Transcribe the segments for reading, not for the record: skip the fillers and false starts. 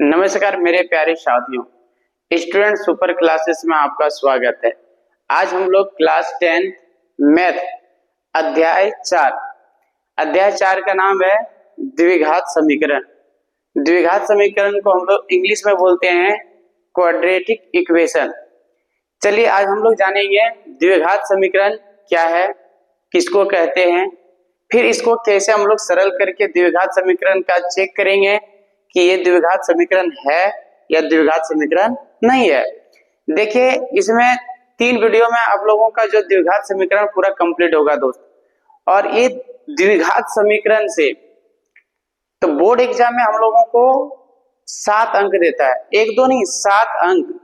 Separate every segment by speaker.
Speaker 1: नमस्कार मेरे प्यारे साथियों, स्टूडेंट सुपर क्लासेस में आपका स्वागत है। आज हम लोग क्लास 10 मैथ अध्याय 4 का नाम है द्विघात समीकरण। द्विघात समीकरण को हम लोग इंग्लिश में बोलते हैं क्वाड्रेटिक इक्वेशन। चलिए आज हम लोग जानेंगे द्विघात समीकरण क्या है, किसको कहते हैं, फिर इसको कैसे हम लोग सरल करके द्विघात समीकरण का चेक करेंगे कि ये द्विघात समीकरण है या द्विघात समीकरण नहीं है। देखिए इसमें 3 वीडियो में आप लोगों का जो द्विघात समीकरण पूरा कंप्लीट होगा दोस्त। और ये द्विघात समीकरण से तो बोर्ड एग्जाम में हम लोगों को 7 अंक देता है, 1-2 नहीं 7 अंक।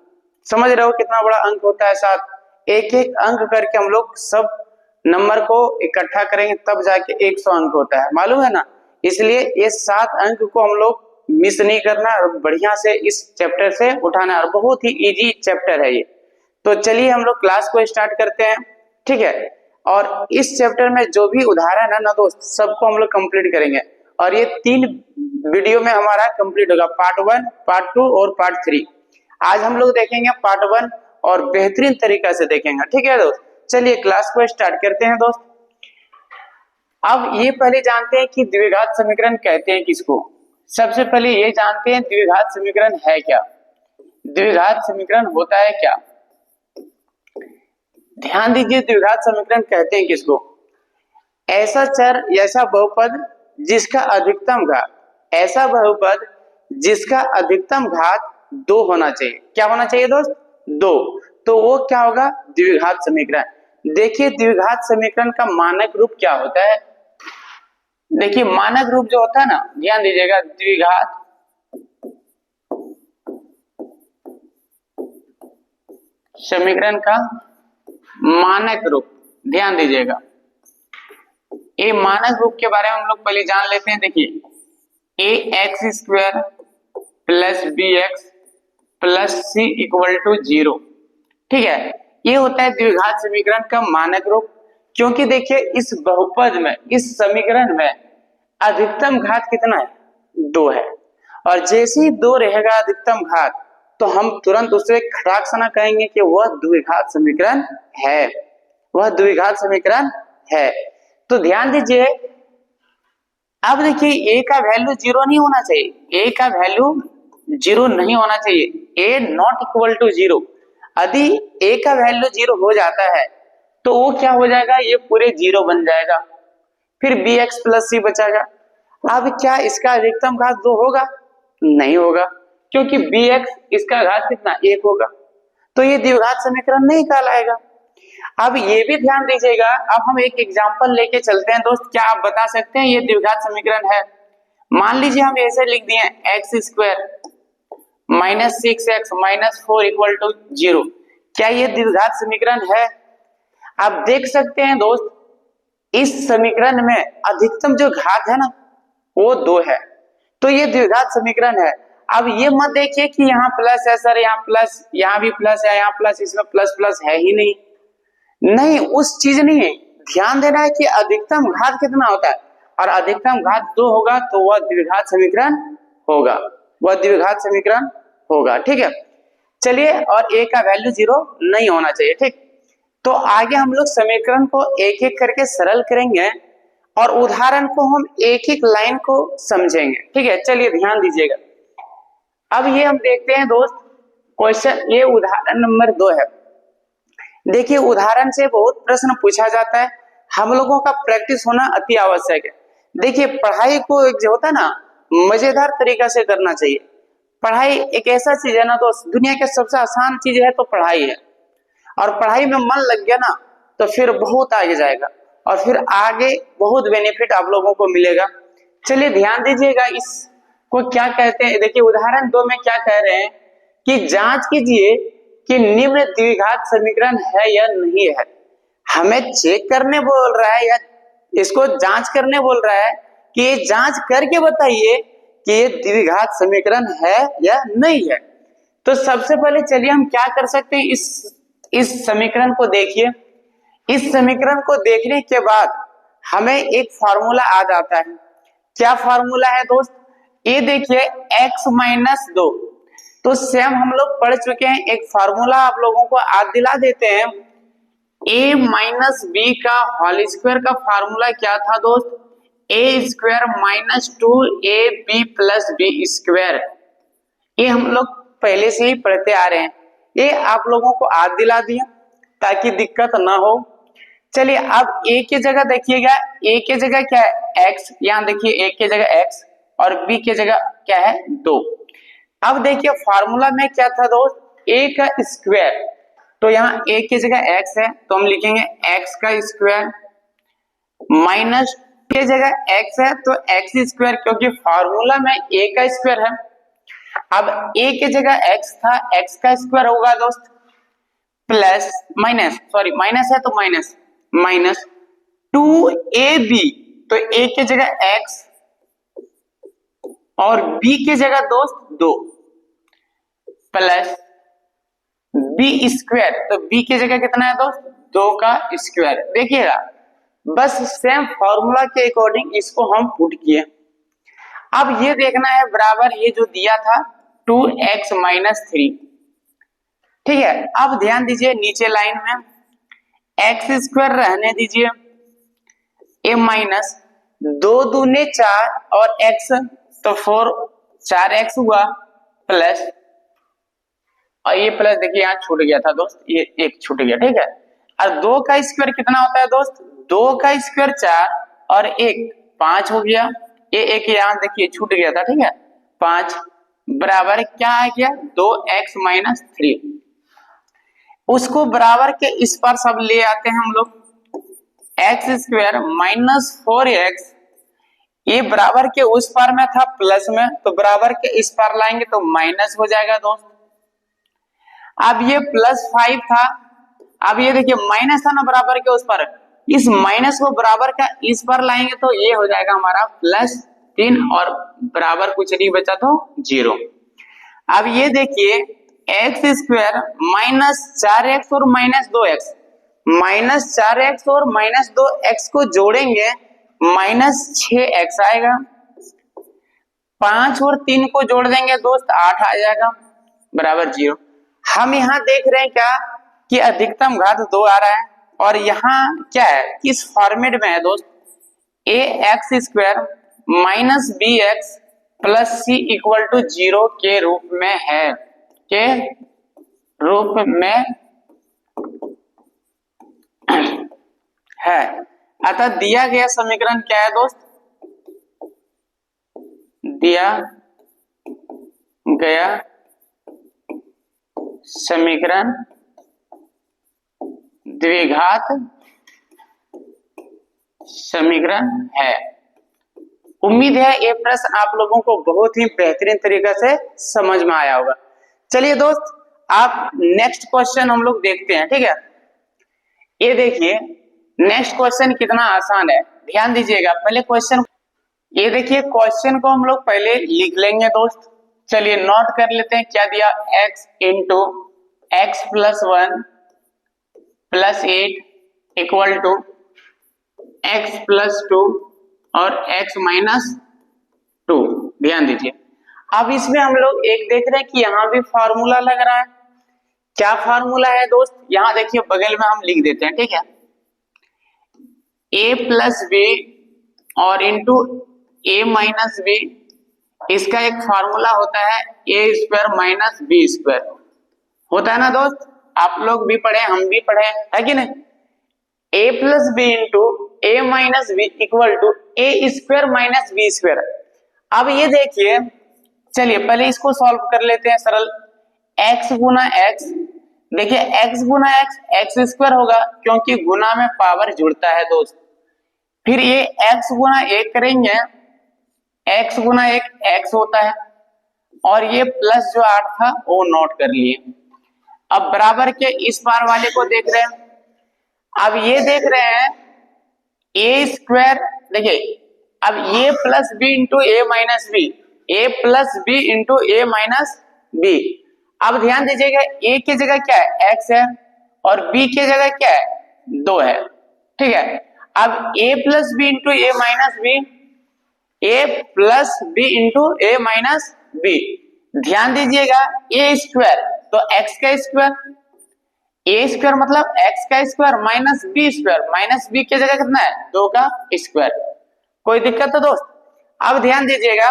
Speaker 1: समझ रहे हो कितना बड़ा अंक होता है 7। एक एक अंक करके हम लोग सब नंबर को इकट्ठा करेंगे तब जाके 100 अंक होता है, मालूम है ना। इसलिए ये 7 अंक को हम लोग मिस नहीं करना और बढ़िया से इस चैप्टर से उठाना, और बहुत ही इजी चैप्टर है ये। तो चलिए हम लोग क्लास को स्टार्ट करते हैं, ठीक है। और इस चैप्टर में जो भी उदाहरण है ना दोस्त, सबको हम लोग कंप्लीट करेंगे और ये 3 वीडियो में हमारा कंप्लीट होगा, पार्ट 1, पार्ट 2 और पार्ट 3। आज हम लोग देखेंगे पार्ट 1 और बेहतरीन तरीका से देखेंगे, ठीक है दोस्त। चलिए क्लास को स्टार्ट करते हैं दोस्त। अब ये पहले जानते हैं कि द्विघात समीकरण कहते हैं किसको। सबसे पहले ये जानते हैं द्विघात समीकरण है क्या, द्विघात समीकरण होता है क्या। ध्यान दीजिए, द्विघात समीकरण कहते हैं किसको, ऐसा चर ऐसा बहुपद जिसका अधिकतम घात, ऐसा बहुपद जिसका अधिकतम घात 2 होना चाहिए। क्या होना चाहिए दोस्त? 2। तो वो क्या होगा? द्विघात समीकरण। देखिए द्विघात समीकरण का मानक रूप क्या होता है। देखिए मानक रूप जो होता है ना, ध्यान दीजिएगा, द्विघात समीकरण का मानक रूप, ध्यान दीजिएगा। ये मानक रूप के बारे में हम लोग पहले जान लेते हैं। देखिए ax² plus bx plus c equal to 0, ठीक है। ये होता है द्विघात समीकरण का मानक रूप। क्योंकि देखिए इस बहुपद में, इस समीकरण में अधिकतम घात कितना है? 2 है। और जैसे ही 2 रहेगा अधिकतम घात, तो हम तुरंत उसे खटाक से ना कहेंगे कि वह द्विघात समीकरण है, वह द्विघात समीकरण है। तो ध्यान दीजिए, अब देखिए a का वैल्यू 0 नहीं होना चाहिए, a का वैल्यू 0 नहीं होना चाहिए, a नॉट इक्वल टू 0। यदि a का वैल्यू 0 हो जाता है तो वो क्या हो जाएगा, ये पूरे 0 बन जाएगा। फिर bx प्लस c बचाएगा। अब क्या इसका अधिकतम घात 2 होगा? नहीं होगा, क्योंकि bx इसका घात कितना? 1 होगा। तो ये द्विघात समीकरण नहीं कहलाएगा। अब ये भी ध्यान दीजिएगा, अब हम एक एग्जांपल लेके चलते हैं दोस्त। क्या आप बता सकते हैं ये द्विघात समीकरण है? मान लीजिए हम ऐसे लिख दिए x² minus 6x minus 4 equal to 0। क्या ये द्विघात समीकरण है? आप देख सकते हैं दोस्त, इस समीकरण में अधिकतम जो घात है ना वो 2 है, तो ये द्विघात समीकरण है। अब ये मत देखिए कि यहाँ प्लस है सर, यहाँ प्लस, यहाँ भी प्लस है, यहाँ प्लस, इसमें प्लस प्लस है ही नहीं। नहीं, उस चीज नहीं है। ध्यान देना है कि अधिकतम घात कितना होता है, और अधिकतम घात 2 होगा तो वह द्विघात समीकरण होगा, वह द्विघात समीकरण होगा, ठीक है। चलिए, और a का वैल्यू 0 नहीं होना चाहिए, ठीक। तो आगे हम लोग समीकरण को एक एक करके सरल करेंगे और उदाहरण को हम एक एक लाइन को समझेंगे, ठीक है। चलिए ध्यान दीजिएगा। अब ये हम देखते हैं दोस्त क्वेश्चन, ये उदाहरण नंबर 2 है। देखिए उदाहरण से बहुत प्रश्न पूछा जाता है, हम लोगों का प्रैक्टिस होना अति आवश्यक है। देखिए पढ़ाई को एक जो होता है ना, मजेदार तरीका से करना चाहिए। पढ़ाई एक ऐसा चीज है ना दोस्त, दुनिया की सबसे आसान चीज है तो पढ़ाई है। और पढ़ाई में मन लग गया ना तो फिर बहुत आगे जाएगा और फिर आगे बहुत बेनिफिट आप लोगों को मिलेगा। चलिए ध्यान दीजिएगा, इसको क्या कहते हैं। देखिए उदाहरण 2 में क्या कह रहे हैं कि जांच कीजिए कि निम्न द्विघात समीकरण है या नहीं है। हमें चेक करने बोल रहा है या इसको जांच करने बोल रहा है कि ये जांच करके बताइए कि ये द्विघात समीकरण है या नहीं है। तो सबसे पहले चलिए हम क्या कर सकते हैं, इस समीकरण को देखिए। इस समीकरण को देखने के बाद हमें एक फार्मूला आ जाता है। क्या फार्मूला है दोस्त? ये देखिए x माइनस 2, तो सेम हम लोग पढ़ चुके हैं, एक फार्मूला आप लोगों को आज दिला देते हैं। a माइनस बी का होल स्क्वायर का फार्मूला क्या था दोस्त? a square minus 2ab plus B square. ये हम लोग पहले से ही पढ़ते आ रहे हैं, ये आप लोगों को आज दिला दिया ताकि दिक्कत ना हो। चलिए अब a की जगह देखिएगा, a की जगह क्या है x, यहाँ देखिए a की जगह x और b की जगह क्या है 2। अब देखिए फार्मूला में क्या था दोस्त, a का स्क्वायर, तो यहाँ a की जगह x है तो हम लिखेंगे x का स्क्वायर, माइनस की जगह x है तो x स्क्वायर, क्योंकि फार्मूला में a का स्क्वायर है। अब a की जगह x था, x का स्क्वायर होगा दोस्त, प्लस माइनस माइनस है तो माइनस 2ab, तो a की जगह x और b की जगह दोस्त 2, प्लस b स्क्वायर, तो b की जगह कितना है दोस्त 2 का स्क्वायर। देखिएगा बस सेम फॉर्मूला के अकॉर्डिंग इसको हम पुट किए। अब ये देखना है बराबर ये जो दिया था 2x माइनस 3, ठीक है। अब ध्यान दीजिए नीचे लाइन में x स्क्वायर रहने दीजिए, a माइनस 2 दूने 4 और x, तो 4x हुआ, प्लस और ये प्लस देखिए यहाँ छूट गया था दोस्त, ये एक छूट गया, ठीक है। और 2 का स्क्वायर कितना होता है दोस्त, 2 का स्क्वायर 4 और 1 5 हो गया, ये एक यहाँ देखिए छूट गया था, ठीक है, 5 बराबर क्या आ गया 2x माइनस 3। उसको बराबर के इस पर सब ले आते हैं हम लोग, x स्क्वायर माइनस 4x, ये बराबर के उस पार में था प्लस में, तो बराबर के इस पार लाएंगे तो माइनस हो जाएगा दोस्त। अब ये प्लस 5 था, अब ये देखिए माइनस था ना बराबर के उस पर, इस माइनस को बराबर का इस पर लाएंगे तो ये हो जाएगा हमारा प्लस 3 और बराबर कुछ नहीं बचा तो 0। अब ये देखिए x स्क्वायर माइनस 4x और माइनस 2x, माइनस 4x और माइनस 2x को जोड़ेंगे माइनस 6x आएगा, 5 और 3 को जोड़ देंगे दोस्त 8 आ जाएगा बराबर 0। हम यहाँ देख रहे हैं क्या कि अधिकतम घात 2 आ रहा है, और यहाँ क्या है किस फॉर्मेट में है दोस्त, ax square minus bx plus c equal to 0 के रूप में है, के रूप में है। अतः दिया गया समीकरण क्या है दोस्त, दिया गया समीकरण द्विघात समीकरण है। उम्मीद है ये प्रश्न आप लोगों को बहुत ही बेहतरीन तरीके से समझ में आया होगा। चलिए दोस्त आप नेक्स्ट क्वेश्चन हम लोग देखते हैं, ठीक है। ये देखिए नेक्स्ट क्वेश्चन कितना आसान है, ध्यान दीजिएगा। पहले क्वेश्चन, ये देखिए क्वेश्चन को हम लोग पहले लिख लेंगे दोस्त। चलिए नोट कर लेते हैं क्या दिया, x into x plus 1 plus 8 equal to x plus 2 और x माइनस 2। ध्यान दीजिए अब इसमें हम लोग एक देख रहे हैं कि यहाँ भी फॉर्मूला लग रहा है। क्या फॉर्मूला है दोस्त, यहाँ देखिए बगल में हम लिख देते हैं, ठीक है। a प्लस बी और इंटू a माइनस बी, इसका एक फॉर्मूला होता है a square minus B square, होता है ना दोस्त, आप लोग भी पढ़े हम भी पढ़े है कि नहीं। a plus B into a minus B equal to a square minus B square. अब ये देखिए चलिए पहले इसको सॉल्व कर लेते हैं सरल, x गुना x, देखिए x गुना x एक्स स्क्वायर होगा क्योंकि गुना में पावर जुड़ता है दोस्त। फिर ये x गुना 1 करेंगे, x गुना 1 x होता है, और ये प्लस जो 8 था वो नोट कर लिए। अब बराबर के इस पार वाले को देख रहे हैं, अब ये देख रहे हैं a स्क्वायर, देखिए अब ये plus B into A minus B, A plus B into A minus B. अब ध्यान दीजिएगा a की जगह क्या है x है और b की जगह क्या है 2 है, ठीक है। अब a plus B into A minus B, A plus B into A minus B. ध्यान दीजिएगा ए स्क्वायर तो एक्स का स्क्वायर, ए स्क्वायर मतलब एक्स का स्क्वायर माइनस बी की जगह कितना है 2 का स्क्वायर। कोई दिक्कत है दोस्त? अब ध्यान दीजिएगा,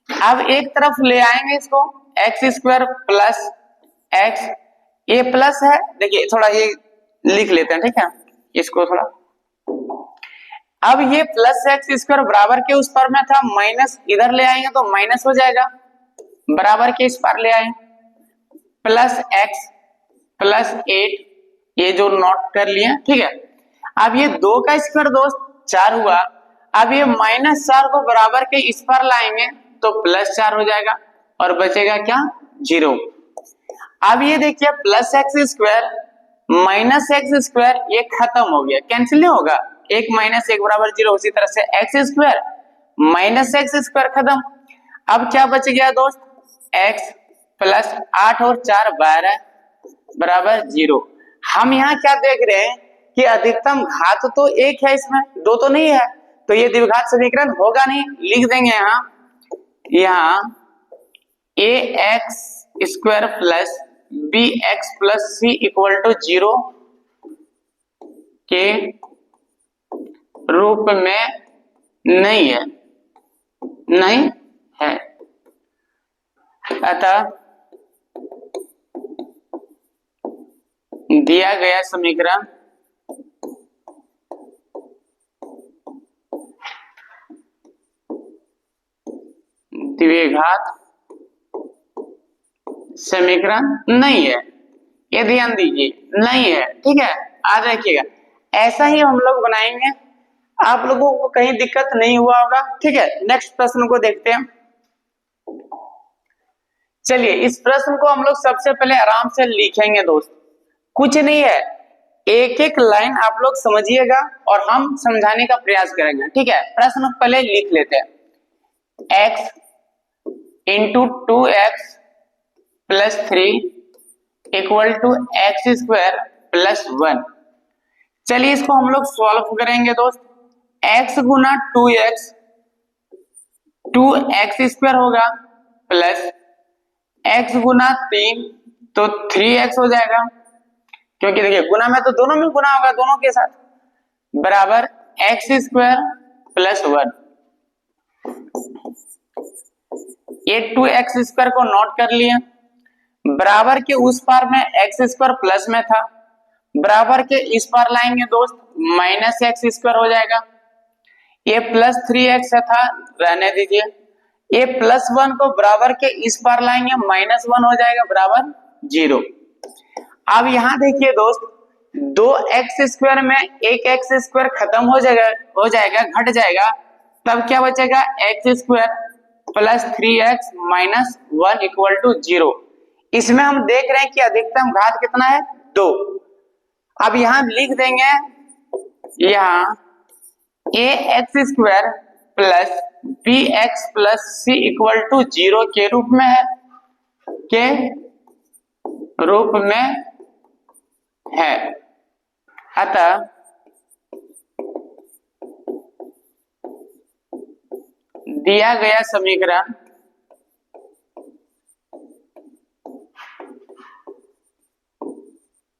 Speaker 1: अब एक तरफ ले आएंगे इसको एक्स स्क्वायर प्लस एक्स, ये प्लस है, देखिए थोड़ा ये लिख लेते हैं, ठीक है इसको थोड़ा। अब ये प्लस एक्स स्क्वायर बराबर के उस पर में था, माइनस इधर ले आएंगे तो माइनस हो जाएगा, बराबर के इस पर ले आए प्लस एक्स प्लस 8, ये जो नोट कर लिए, ठीक है। अब ये 2 का स्क्वायर दोस्त 4 हुआ, अब ये -4 को बराबर के इस पर लाएंगे तो +4 हो जाएगा और बचेगा क्या 0। अब ये देखिए plus x square minus x square ये खत्म हो गया, कैंसिल नहीं होगा, 1 माइनस 1 बराबर 0। उसी तरह से x square minus x square खत्म। अब क्या बच गया दोस्त x प्लस 8 और 4 12 बराबर 0। हम यहाँ क्या देख रहे हैं कि अधिकतम घात तो 1 है, इसमें 2 तो नहीं है, तो ये द्विघात समीकरण होगा नहीं। लिख देंगे यहाँ a x square plus B x plus C equal to 0 के रूप में नहीं है। अतः दिया गया समीकरण द्विघात समीकरण नहीं है, ये ध्यान दीजिए नहीं है, ठीक है। आज रखिएगा ऐसा ही हम लोग बनाएंगे, आप लोगों को कहीं दिक्कत नहीं हुआ होगा, ठीक है। नेक्स्ट प्रश्न को देखते हैं। चलिए इस प्रश्न को हम लोग सबसे पहले आराम से लिखेंगे दोस्त, कुछ नहीं है, एक एक लाइन आप लोग समझिएगा और हम समझाने का प्रयास करेंगे, ठीक है। प्रश्न पहले लिख लेते हैं, x into 2x plus 3 equal to x square plus 1। चलिए इसको हम लोग सॉल्व करेंगे दोस्त, x गुना 2x 2x स्क्वायर होगा प्लस x गुना 3 तो 3x हो जाएगा, क्योंकि देखिए गुना में तो दोनों में गुना होगा दोनों के साथ, बराबर एक्स स्क्वायर प्लस 1। ये 2x स्क्वायर को नोट कर लिए, बराबर के उस पार में एक्स स्क्वायर प्लस में था, बराबर के इस पार लाएंगे दोस्त माइनस एक्स स्क्वायर हो जाएगा। ये प्लस 3x था, रहने दीजिए। ये प्लस 1 को बराबर के इस पार लाएंगे माइनस 1 हो जाएगा बराबर 0। अब यहाँ देखिए दोस्त 2x स्क्वायर में एक एक्स स्क्वायर खत्म हो जाएगा घट जाएगा, तब क्या बचेगा x square plus 3x minus 1 equal to 0। इसमें हम देख रहे हैं कि अधिकतम घात कितना है 2। अब यहां लिख देंगे, यहाँ a x square plus B x plus C equal to 0 के रूप में है। अतः दिया गया समीकरण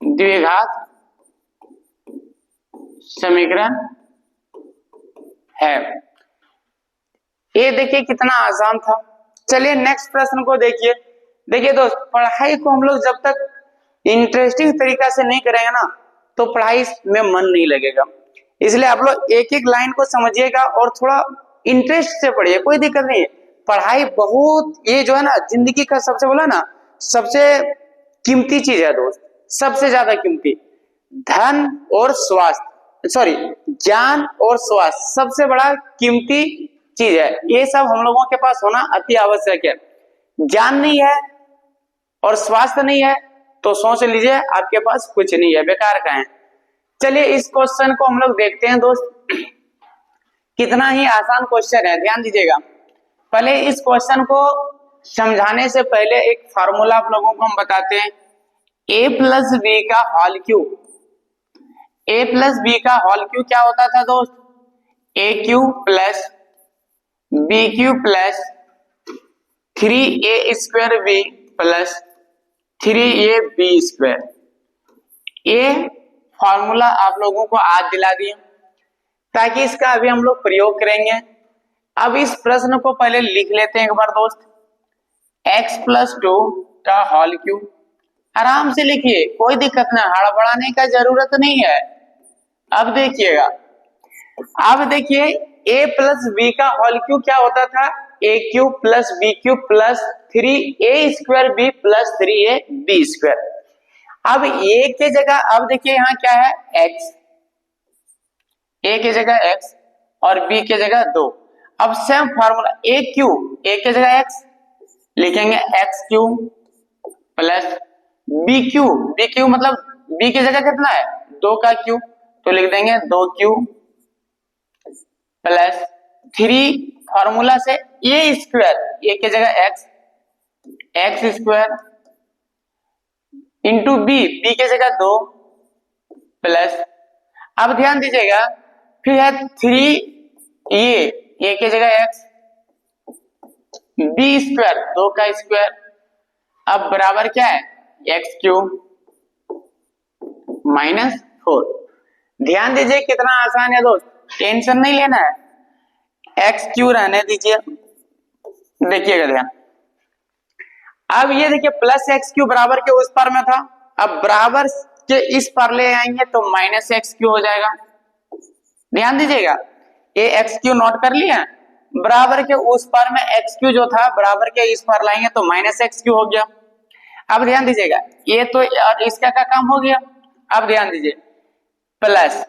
Speaker 1: द्विघात समीकरण है। ये देखिए कितना आसान था। चलिए नेक्स्ट प्रश्न को देखिए। देखिए दोस्त पढ़ाई को हम लोग जब तक इंटरेस्टिंग तरीका से नहीं करेंगे ना तो पढ़ाई में मन नहीं लगेगा, इसलिए आप लोग एक एक लाइन को समझिएगा और थोड़ा इंटरेस्ट से पढ़िए, कोई दिक्कत नहीं है। पढ़ाई बहुत, ये जो है ना जिंदगी का सबसे बोला ना सबसे कीमती चीज है दोस्त, सबसे ज्यादा कीमती। धन और स्वास्थ्य, सॉरी ज्ञान और स्वास्थ्य सबसे बड़ा कीमती चीज है, ये सब हम लोगों के पास होना अति आवश्यक है। ज्ञान नहीं है और स्वास्थ्य नहीं है तो सोच लीजिए आपके पास कुछ नहीं है, बेकार का है। चलिए इस क्वेश्चन को हम लोग देखते हैं दोस्त, कितना ही आसान क्वेश्चन है, ध्यान दीजिएगा। पहले इस क्वेश्चन को समझाने से पहले एक फार्मूला आप लोगों को हम बताते हैं, a प्लस बी का whole cube. a plus B का होल क्यूब क्या होता था दोस्त, a cube plus B cube plus 3a² B plus 3ab square. ये फॉर्मूला आप लोगों को आज दिला दिया ताकि इसका अभी हम लोग प्रयोग करेंगे। अब इस प्रश्न को पहले लिख लेते हैं एक बार दोस्त। x+2 का होल क्यूब, आराम से लिखिए, कोई दिक्कत ना, हड़बड़ाने का जरूरत नहीं है। अब देखिएगा, अब देखिए a प्लस बी का होल क्यूब क्या होता था, a cube plus B cube plus 3a² B plus 3ab square. अब a के जगह, अब देखिए यहाँ क्या है, x, a के जगह x और b के जगह 2। अब same formula, a cube, a के जगह x लिखेंगे x cube plus b cube मतलब b की जगह कितना है, 2 का क्यूब, तो लिख देंगे 2 क्यूब प्लस 3 फॉर्मूला से a स्क्वायर, a की जगह x स्क्वायर इंटू b की जगह 2 प्लस, अब ध्यान दीजिएगा, फिर है 3a की जगह x, b स्क्वायर 2 का स्क्वायर, अब बराबर क्या है, x क्यूब माइनस 4। ध्यान दीजिए कितना आसान है दोस्त, टेंशन नहीं लेना है, x क्यूब रहने दीजिए, देखिएगा ध्यान। अब ये देखिए प्लस x क्यूब बराबर के उस पार में था, अब बराबर के इस पार ले आएंगे तो माइनस x क्यूब हो जाएगा। ध्यान दीजिएगा, ये x क्यूब नोट कर लिया, बराबर के उस पार में x क्यूब जो था बराबर के इस पार लाएंगे तो माइनस x क्यूब हो गया। अब ध्यान दीजिएगा, ये तो और इसका क्या काम हो गया। अब ध्यान दीजिए प्लस,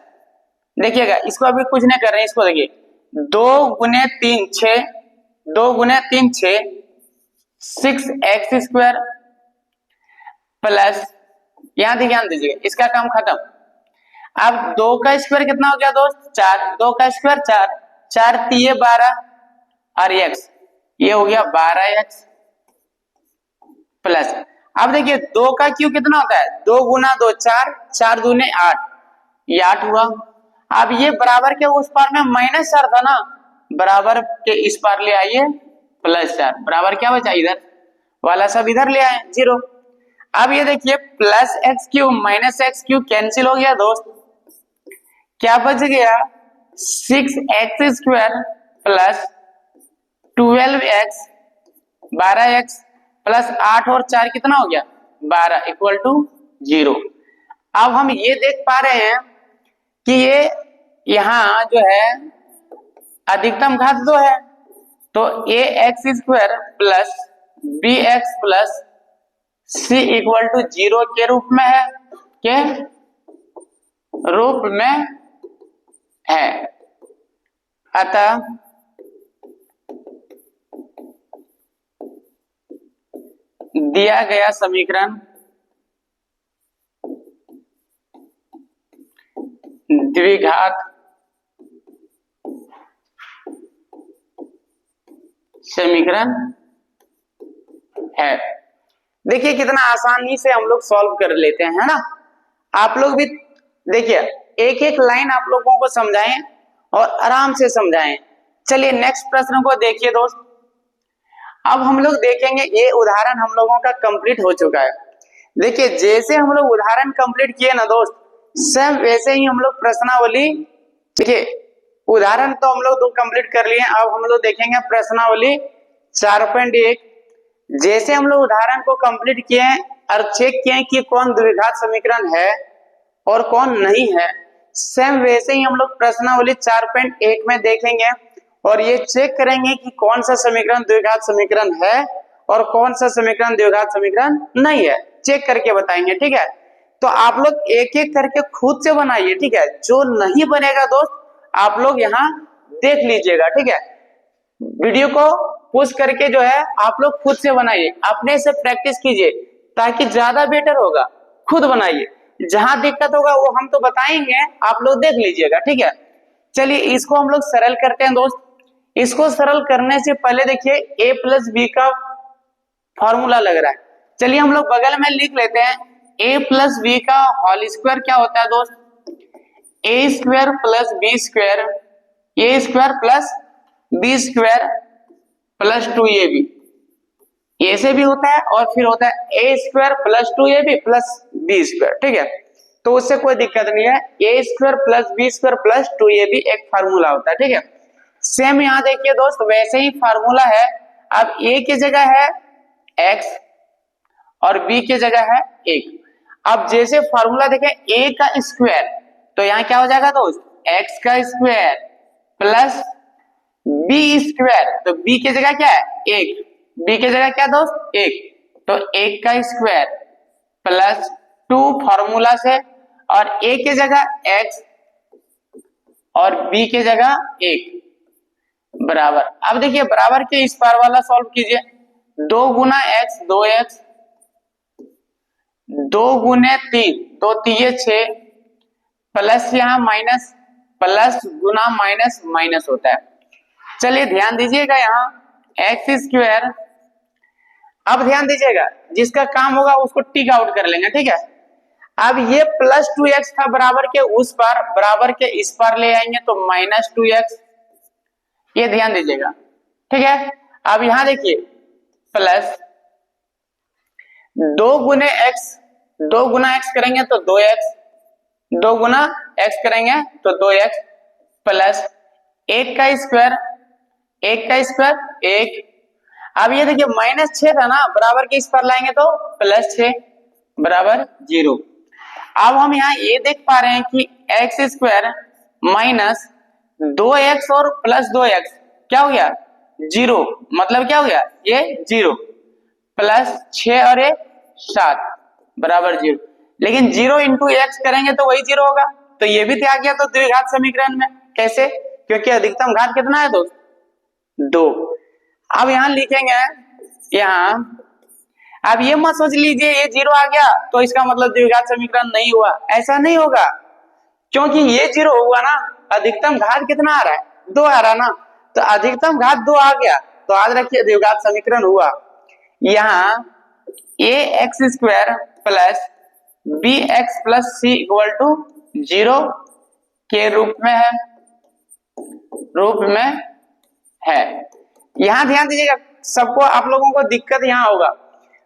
Speaker 1: देखिएगा इसको अभी कुछ नहीं कर रहे हैं, इसको देखिए 2 गुने 3 6, 2 गुने 3 6, 6x स्क्वायर प्लस, यहां ध्यान दीजिए इसका काम खत्म। अब 2 का स्क्वायर कितना हो गया दोस्त, 4, 2 का स्क्वायर 4, 4 3 12 और x, ये हो गया 12x प्लस। अब देखिए 2 का क्यूब कितना होता है, 2 गुना 2 4, 4 दूने 8, ये 8 हुआ। अब ये बराबर के उस पार में माइनस 4 था ना, बराबर के इस पार ले आइए प्लस 4, बराबर क्या बचा, इधर वाला सब इधर ले आए 0। अब ये देखिए plus x cube minus x cube cancel हो गया दोस्त, क्या बच गया 6x square plus 12x 12x plus 8 और 4 कितना हो गया 12 इक्वल टू 0। अब हम ये देख पा रहे हैं कि ये यहाँ जो है अधिकतम घात 2 है, तो ax square plus bx plus c equal to 0 के रूप में है, के रूप में है। अतः दिया गया समीकरण द्विघात समीकरण है। देखिए कितना आसानी से हम लोग सॉल्व कर लेते हैं, है ना। आप लोग भी देखिए एक एक लाइन आप लोगों को समझाएं और आराम से समझाएं। चलिए नेक्स्ट प्रश्न को देखिए दोस्त। अब हम लोग देखेंगे, ये उदाहरण हम लोगों का कंप्लीट हो चुका है। देखिए जैसे हम लोग उदाहरण कंप्लीट किए ना दोस्त, सेम वैसे ही हम लोग प्रश्नावली, देखिए उदाहरण तो हम लोग 2 कंप्लीट कर लिए, अब हम लोग देखेंगे प्रश्नावली 4.1। जैसे हम लोग उदाहरण को कंप्लीट किए हैं और चेक किए कि कौन द्विघात समीकरण है और कौन नहीं है, सेम वैसे ही हम लोग प्रश्नावली 4.1 में देखेंगे और ये चेक करेंगे कि कौन सा समीकरण द्विघात समीकरण है और कौन सा समीकरण द्विघात समीकरण नहीं है, चेक करके बताएंगे, ठीक है। तो आप लोग एक एक करके खुद से बनाइए, ठीक है। जो नहीं बनेगा दोस्त आप लोग यहाँ देख लीजिएगा, ठीक है। वीडियो को पुश करके जो है आप लोग खुद से बनाइए, अपने से प्रैक्टिस कीजिए ताकि ज्यादा बेटर होगा। खुद बनाइए, जहां दिक्कत होगा वो हम तो बताएंगे, आप लोग देख लीजिएगा, ठीक है। चलिए इसको हम लोग सरल करते हैं दोस्त। इसको सरल करने से पहले देखिए a प्लस बी का फॉर्मूला लग रहा है, चलिए हम लोग बगल में लिख लेते हैं। a प्लस बी का होल स्क्वायर क्या होता है दोस्त, a square plus B square, a square plus B square plus 2ab, ऐसे भी होता है और फिर होता है a square plus 2ab plus B square. ठीक है, तो उससे कोई दिक्कत नहीं है, a square plus B square plus 2ab एक फार्मूला होता है। ठीक है, सेम यहां देखिए दोस्त वैसे ही फार्मूला है। अब ए की जगह है x और b की जगह है 1। अब जैसे फार्मूला देखें a का स्क्वायर, तो यहाँ क्या हो जाएगा दोस्त, x का स्क्वायर प्लस b स्क्वायर, तो b की जगह क्या है 1, b की जगह क्या दोस्त 1, तो 1 का स्क्वायर प्लस 2 फार्मूला से, और a की जगह x और b की जगह 1 बराबर। अब देखिए बराबर के इस पार वाला सॉल्व कीजिए, 2 गुना x 2x, 2 गुने 3 2 3 6, प्लस यहाँ माइनस, प्लस गुना माइनस माइनस होता है। चलिए ध्यान दीजिएगा यहाँ एक्स स्क्वायर, अब ध्यान दीजिएगा जिसका काम होगा उसको टिक आउट कर लेंगे। ठीक है, अब ये प्लस 2x था बराबर के उस पार, बराबर के इस पार ले आएंगे तो माइनस 2x, ये ध्यान दीजिएगा। ठीक है, अब यहां देखिए प्लस 2 गुने x, 2 गुना x करेंगे तो 2x, 2 गुना x करेंगे तो 2x, प्लस 1 का स्क्वायर, 1 का स्क्वायर 1। अब ये देखिए माइनस 6 था ना, बराबर के इस पर लाएंगे तो प्लस 6 बराबर 0। अब हम यहाँ ये देख पा रहे हैं कि एक्स स्क्वायर माइनस 2x और प्लस 2x क्या हो गया 0, मतलब क्या हो गया ये 0, प्लस 6 और 7 बराबर 0। लेकिन 0 इंटू एक्स करेंगे तो वही 0 होगा, तो ये भी आ गया तो द्विघात समीकरण में। कैसे, क्योंकि अधिकतम घात कितना है दोस्त 2। अब यहां लिखेंगे यहाँ, अब ये मत सोच लीजिए ये 0 आ गया तो इसका मतलब द्विघात समीकरण नहीं हुआ, ऐसा नहीं होगा, क्योंकि ये 0 हुआ ना, अधिकतम घात कितना आ रहा है 2 आ रहा ना, तो अधिकतम घात 2 आ गया तो याद रखिए द्विघात समीकरण हुआ। यहाँ a x square plus B x plus C equal to 0 के रूप में है। यहां ध्यान दीजिएगा, सबको आप लोगों को दिक्कत यहां होगा,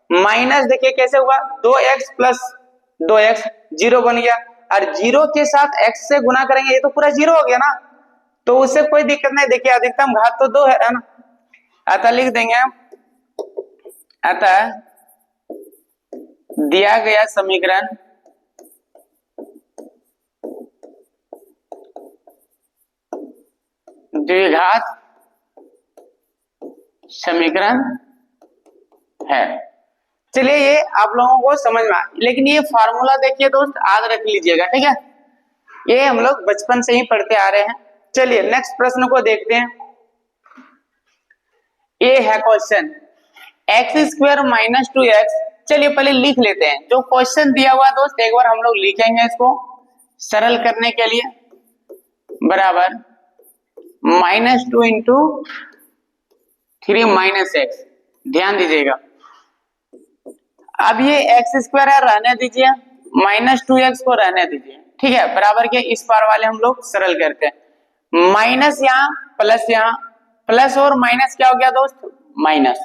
Speaker 1: माइनस देखिए कैसे हुआ 2x प्लस 2x 0 बन गया, और 0 के साथ x से गुना करेंगे ये तो पूरा 0 हो गया ना, तो उससे कोई दिक्कत नहीं। देखिए अधिकतम घात तो 2 है ना, अतः लिख देंगे, अतः दिया गया समीकरण द्विघात समीकरण है। चलिए ये आप लोगों को समझ में, लेकिन ये फार्मूला देखिए दोस्त याद रख लीजिएगा। ठीक है, ये हम लोग बचपन से ही पढ़ते आ रहे हैं। चलिए नेक्स्ट प्रश्न को देखते हैं। ये है question x square minus 2x। चलिए पहले लिख लेते हैं जो क्वेश्चन दिया हुआ दोस्त, एक बार हम लोग लिखेंगे इसको सरल करने के लिए, बराबर माइनस 2 इंटू 3 माइनस एक्स। ध्यान दीजिएगा, अब ये एक्स स्क्वायर है रहने दीजिए, माइनस 2x को रहने दीजिए। ठीक है, बराबर के इस पार वाले हम लोग सरल करते हैं, माइनस यहाँ प्लस और माइनस क्या हो गया दोस्त माइनस,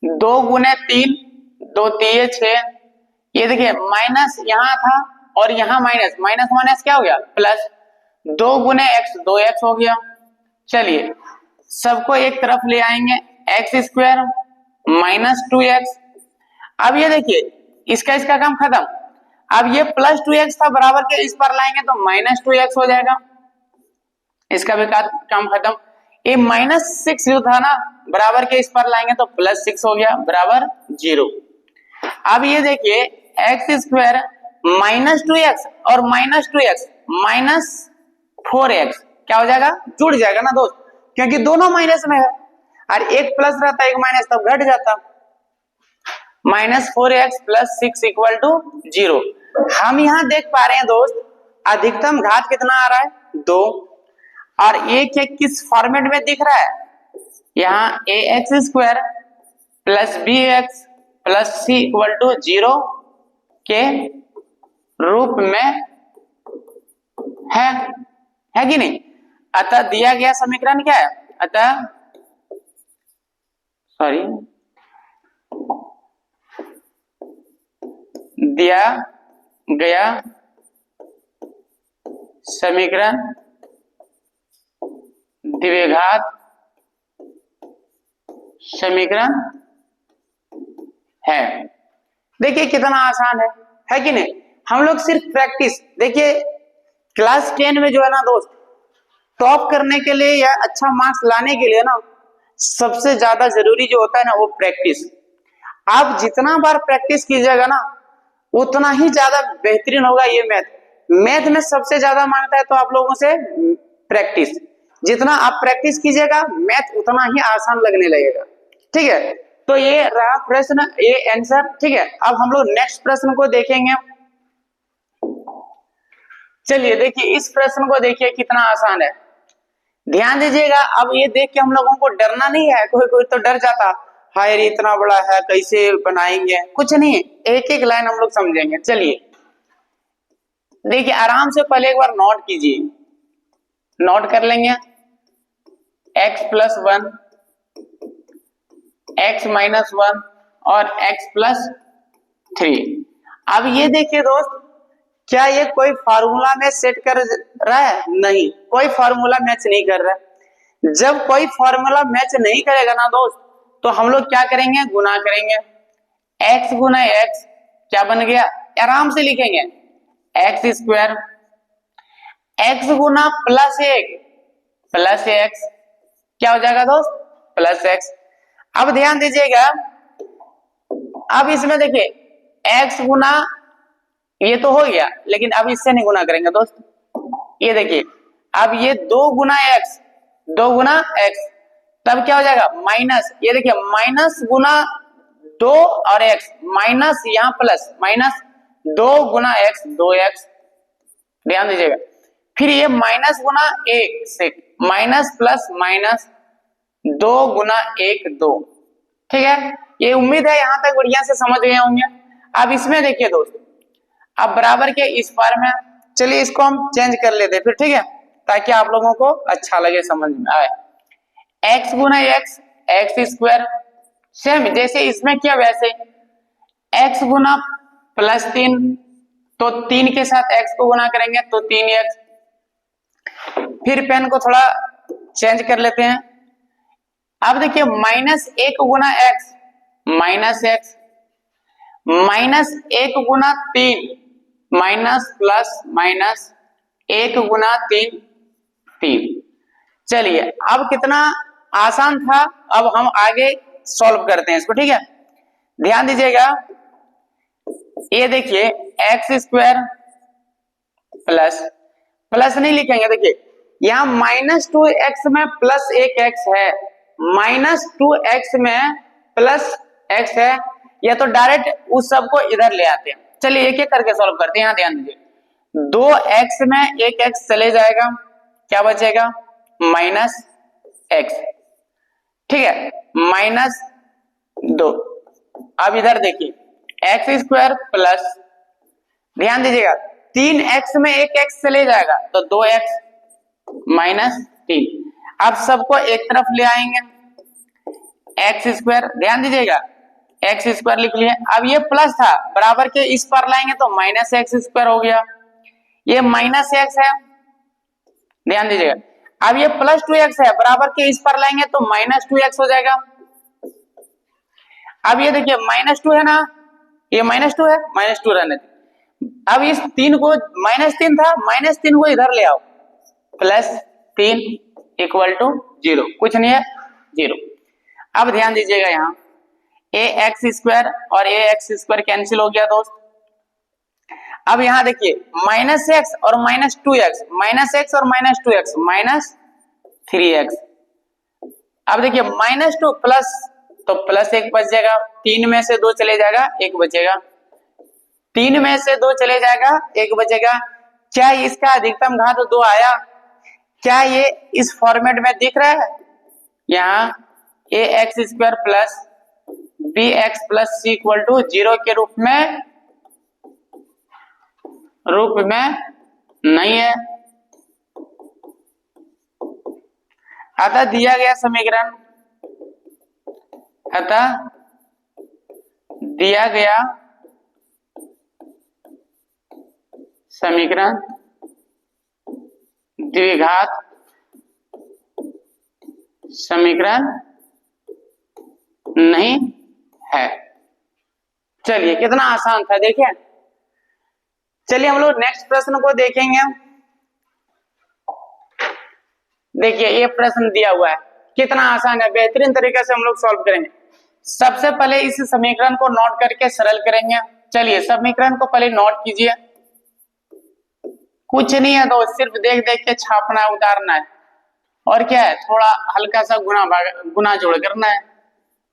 Speaker 1: 2 गुने 3 2 3 6, ये देखिए माइनस यहाँ था और यहाँ माइनस, माइनस माइनस क्या हो गया प्लस, 2 गुने x 2x हो गया। चलिए सबको एक तरफ ले आएंगे, एक्स स्क्वायर माइनस 2x। अब ये देखिए इसका काम खत्म, अब ये प्लस 2x था बराबर के इस पर लाएंगे तो माइनस 2x हो जाएगा, इसका भी काम खत्म। ये माइनस 6 जो था ना बराबर के इस पर लाएंगे तो प्लस 6 हो गया बराबर 0। अब ये देखिए एक्स स्क्वायर माइनस 2x और माइनस 2x माइनस 4x क्या हो जाएगा जुड़ जाएगा ना दोस्त, क्योंकि दोनों माइनस में है, और एक प्लस रहता एक माइनस तब घट जाता, minus 4x plus 6 equal to 0। हम यहां देख पा रहे हैं दोस्त अधिकतम घात कितना आ रहा है 2, और एक किस फॉर्मेट में दिख रहा है, यहाँ a x square plus B x plus C equal to 0 के रूप में है कि नहीं। अतः दिया गया समीकरण क्या है, अतः सॉरी दिया गया समीकरण द्विघात समीकरण है। देखिए कितना आसान है कि नहीं। हम लोग सिर्फ प्रैक्टिस, देखिए क्लास 10 में जो है ना दोस्त, टॉप करने के लिए या अच्छा मार्क्स लाने के लिए ना सबसे ज्यादा जरूरी जो होता है ना वो प्रैक्टिस। आप जितना बार प्रैक्टिस कीजिएगा ना उतना ही ज्यादा बेहतरीन होगा ये मैथ में सबसे ज्यादा मांगता है तो आप लोगों से प्रैक्टिस। जितना आप प्रैक्टिस कीजिएगा मैथ उतना ही आसान लगने लगेगा, ठीक है। तो ये रहा प्रश्न, ये आंसर, ठीक है। अब हम लोग नेक्स्ट प्रश्न को देखेंगे। चलिए देखिए इस प्रश्न को देखिए कितना आसान है, ध्यान दीजिएगा। अब ये देख के हम लोगों को डरना नहीं है, कोई कोई तो डर जाता, हाय रे इतना बड़ा है कैसे बनाएंगे, कुछ नहीं, एक एक लाइन हम लोग समझेंगे। चलिए देखिए आराम से पहले एक बार नोट कीजिए, नोट कर लेंगे x+1 x-1 और x+3। अब ये देखिए दोस्त, क्या ये कोई फार्मूला में सेट कर रहा है? नहीं, कोई फार्मूला मैच नहीं कर रहा है। जब कोई फार्मूला मैच नहीं करेगा ना दोस्त तो हम लोग क्या करेंगे, गुना करेंगे। x गुना x क्या बन गया, आराम से लिखेंगे x², x गुना +1 क्या हो जाएगा दोस्त, +x। अब ध्यान दीजिएगा, अब इसमें देखिए x गुना ये तो हो गया, लेकिन अब इससे नहीं गुना करेंगे दोस्त। ये देखिए अब ये 2 गुना x, तब क्या हो जाएगा माइनस, ये देखिए माइनस गुना 2 और x माइनस यहाँ प्लस, -2 गुना x 2x, ध्यान दीजिएगा। फिर ये माइनस गुना 1 से माइनस प्लस माइनस 2 गुना 1 2, ठीक है। ये उम्मीद है यहां तक बढ़िया से समझ गए होंगे। अब इसमें देखिए दोस्त, अब बराबर के इस पार में, चलिए इसको हम चेंज कर लेते हैं फिर, ठीक है, ताकि आप लोगों को अच्छा लगे, समझ में आए। x गुना x² सेम जैसे इसमें किया वैसे, x गुना +3 तो 3 के साथ x को गुना करेंगे तो 3x। फिर पेन को थोड़ा चेंज कर लेते हैं। अब देखिए -1 गुना x -x, -1 गुना 3 माइनस प्लस माइनस 1 गुना 3 3। चलिए अब कितना आसान था, अब हम आगे सॉल्व करते हैं इसको, ठीक है। ध्यान दीजिएगा, ये देखिए x² प्लस नहीं लिखेंगे, देखिए यहाँ -2x में +1x है, -2x में +x है, या तो डायरेक्ट उस सबको इधर ले आते हैं। चलिए एक एक करके सॉल्व करते हैं। यहाँ ध्यान दीजिए, 2x में 1x चले जाएगा, क्या बचेगा -x, ठीक है, -2। अब इधर देखिए x² प्लस, ध्यान दीजिएगा 3x में 1x चले जाएगा तो 2x -3। अब सबको एक तरफ ले आएंगे, x², ध्यान दीजिएगा x² लिख लिए। अब ये प्लस था, बराबर के इस पर लाएंगे तो -x² हो गया, ये -x है, ध्यान दीजिएगा। अब ये +2x है, बराबर के इस पर लाएंगे तो -2x हो जाएगा। अब ये देखिए -2 है ना, ये -2 है, -2 रहने दे। अब इस 3 को, -3 था, -3 को इधर ले आओ, +3 = 0, कुछ नहीं है 0। अब ध्यान दीजिएगा, यहाँ ax² और ax² कैंसिल हो गया दोस्त। अब यहाँ देखिए -x और -2x, -x और -2x -3x। अब देखिए -2 प्लस, तो +1 बच जाएगा, 3 में से 2 चले जाएगा 1 बचेगा, 3 में से 2 चले जाएगा 1 बचेगा। क्या इसका अधिकतम घात 2 आया? क्या ये इस फॉर्मेट में दिख रहा है? यहाँ ax² plus bx plus c = 0 के रूप में नहीं है, अतः दिया गया समीकरण, अतः दिया गया समीकरण द्विघात समीकरण नहीं है। चलिए कितना आसान था, देखिए। चलिए हम लोग नेक्स्ट प्रश्न को देखेंगे। देखिए ये प्रश्न दिया हुआ है, कितना आसान है, बेहतरीन तरीके से हम लोग सॉल्व करेंगे। सबसे पहले इस समीकरण को नोट करके सरल करेंगे। चलिए समीकरण को पहले नोट कीजिए। कुछ नहीं है तो सिर्फ देख देख के छापना है, उतारना है, और क्या है, थोड़ा हल्का सा गुना जोड़ करना है।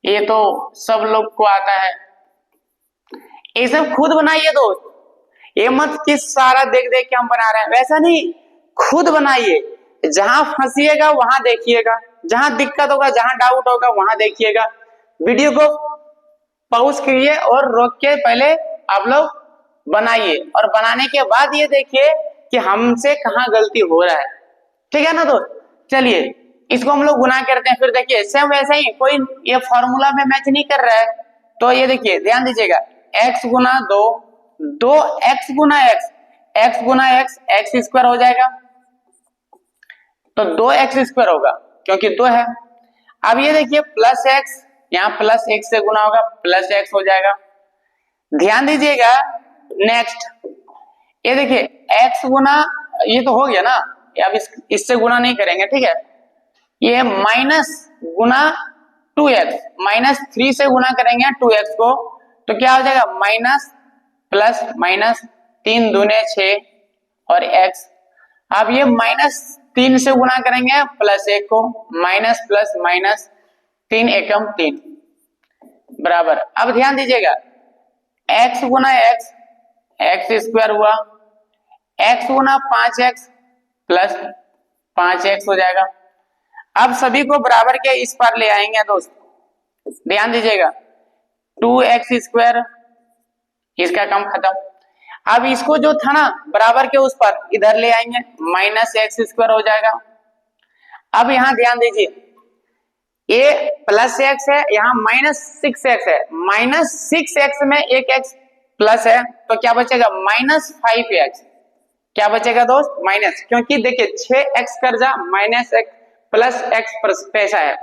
Speaker 1: ये तो सब लोग को आता है। ये सब खुद बनाइए दोस्त, ये मत कि सारा देख देख के हम बना रहे हैं, वैसा नहीं, खुद बनाइए। जहां फंसिएगा वहां देखिएगा, जहां दिक्कत होगा, जहां डाउट होगा वहां देखिएगा। वीडियो को पॉज करिए और रोक के पहले आप लोग बनाइए, और बनाने के बाद ये देखिए कि हमसे कहां गलती हो रहा है। ठीक है ना दोस्त। चलिए इसको हम लोग गुना करते हैं। फिर देखिए सेम वैसा ही, कोई ये फॉर्मूला में मैच नहीं कर रहा है, तो ये देखिए ध्यान दीजिएगा, x गुना 2, 2x गुना x, x गुना x, एक्स स्क्वायर हो जाएगा, तो 2x स्क्वायर होगा क्योंकि 2 है। अब ये देखिए प्लस x, यहाँ प्लस x से गुना होगा, प्लस x हो जाएगा। ध्यान दीजिएगा नेक्स्ट, ये देखिए x गुना, ये तो हो गया ना, अब इससे गुना नहीं करेंगे, ठीक है। ये माइनस गुना 2x, माइनस 3 से गुना करेंगे 2x को, तो क्या हो जाएगा, माइनस प्लस माइनस, 3 दूने 6 और x। अब ये माइनस 3 से गुना करेंगे प्लस 1 को, माइनस प्लस माइनस, 3 एकम 3 बराबर। अब ध्यान दीजिएगा x गुना x, एक्स स्क्वायर हुआ, x गुना 5x प्लस 5x हो जाएगा। अब सभी को बराबर के इस पर ले आएंगे दोस्त, ध्यान दीजिएगा, 2x स्क्वायर, इसका काम खत्म। अब इसको जो था ना बराबर के उस पर इधर ले आएंगे, माइनस एक्स स्क्वायर हो जाएगा। अब यहां ध्यान दीजिए, ये प्लस एक्स है, यहाँ माइनस 6x है, माइनस 6x में एक x प्लस है, तो क्या बचेगा, माइनस 5x। क्या बचेगा दोस्त, माइनस, क्योंकि देखिए 6x कर्जा माइनस x प्लस x पैसा है,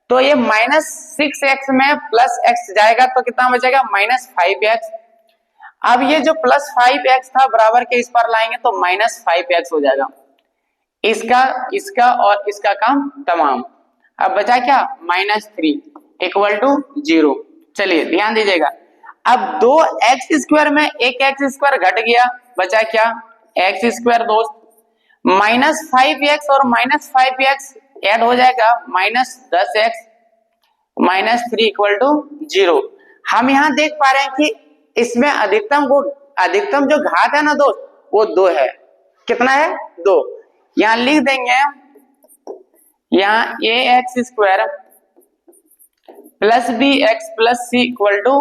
Speaker 1: तो ये माइनस 6x में प्लस x जाएगा तो कितना बचेगा, माइनस 5x। अब ये जो प्लस 5x था बराबर के इस पर लाएंगे तो माइनस 5x हो जाएगा। इसका इसका और इसका काम तमाम। अब बचा क्या, माइनस 3 इक्वल टू 0। चलिए ध्यान दीजिएगा, अब 2x स्क्वायर में एक x स्क्वायर घट गया, बचा क्या, x स्क्वायर दोस्त, माइनस 5x और माइनस 5x ऐड हो जाएगा, minus 10x, minus 3 equal to 0। हम यहाँ देख पा रहे हैं कि इसमें अधिकतम जो घात है ना दोस्त, वो 2 है। कितना है, 2। यहाँ लिख देंगे, यहाँ ax square plus bx plus c equal to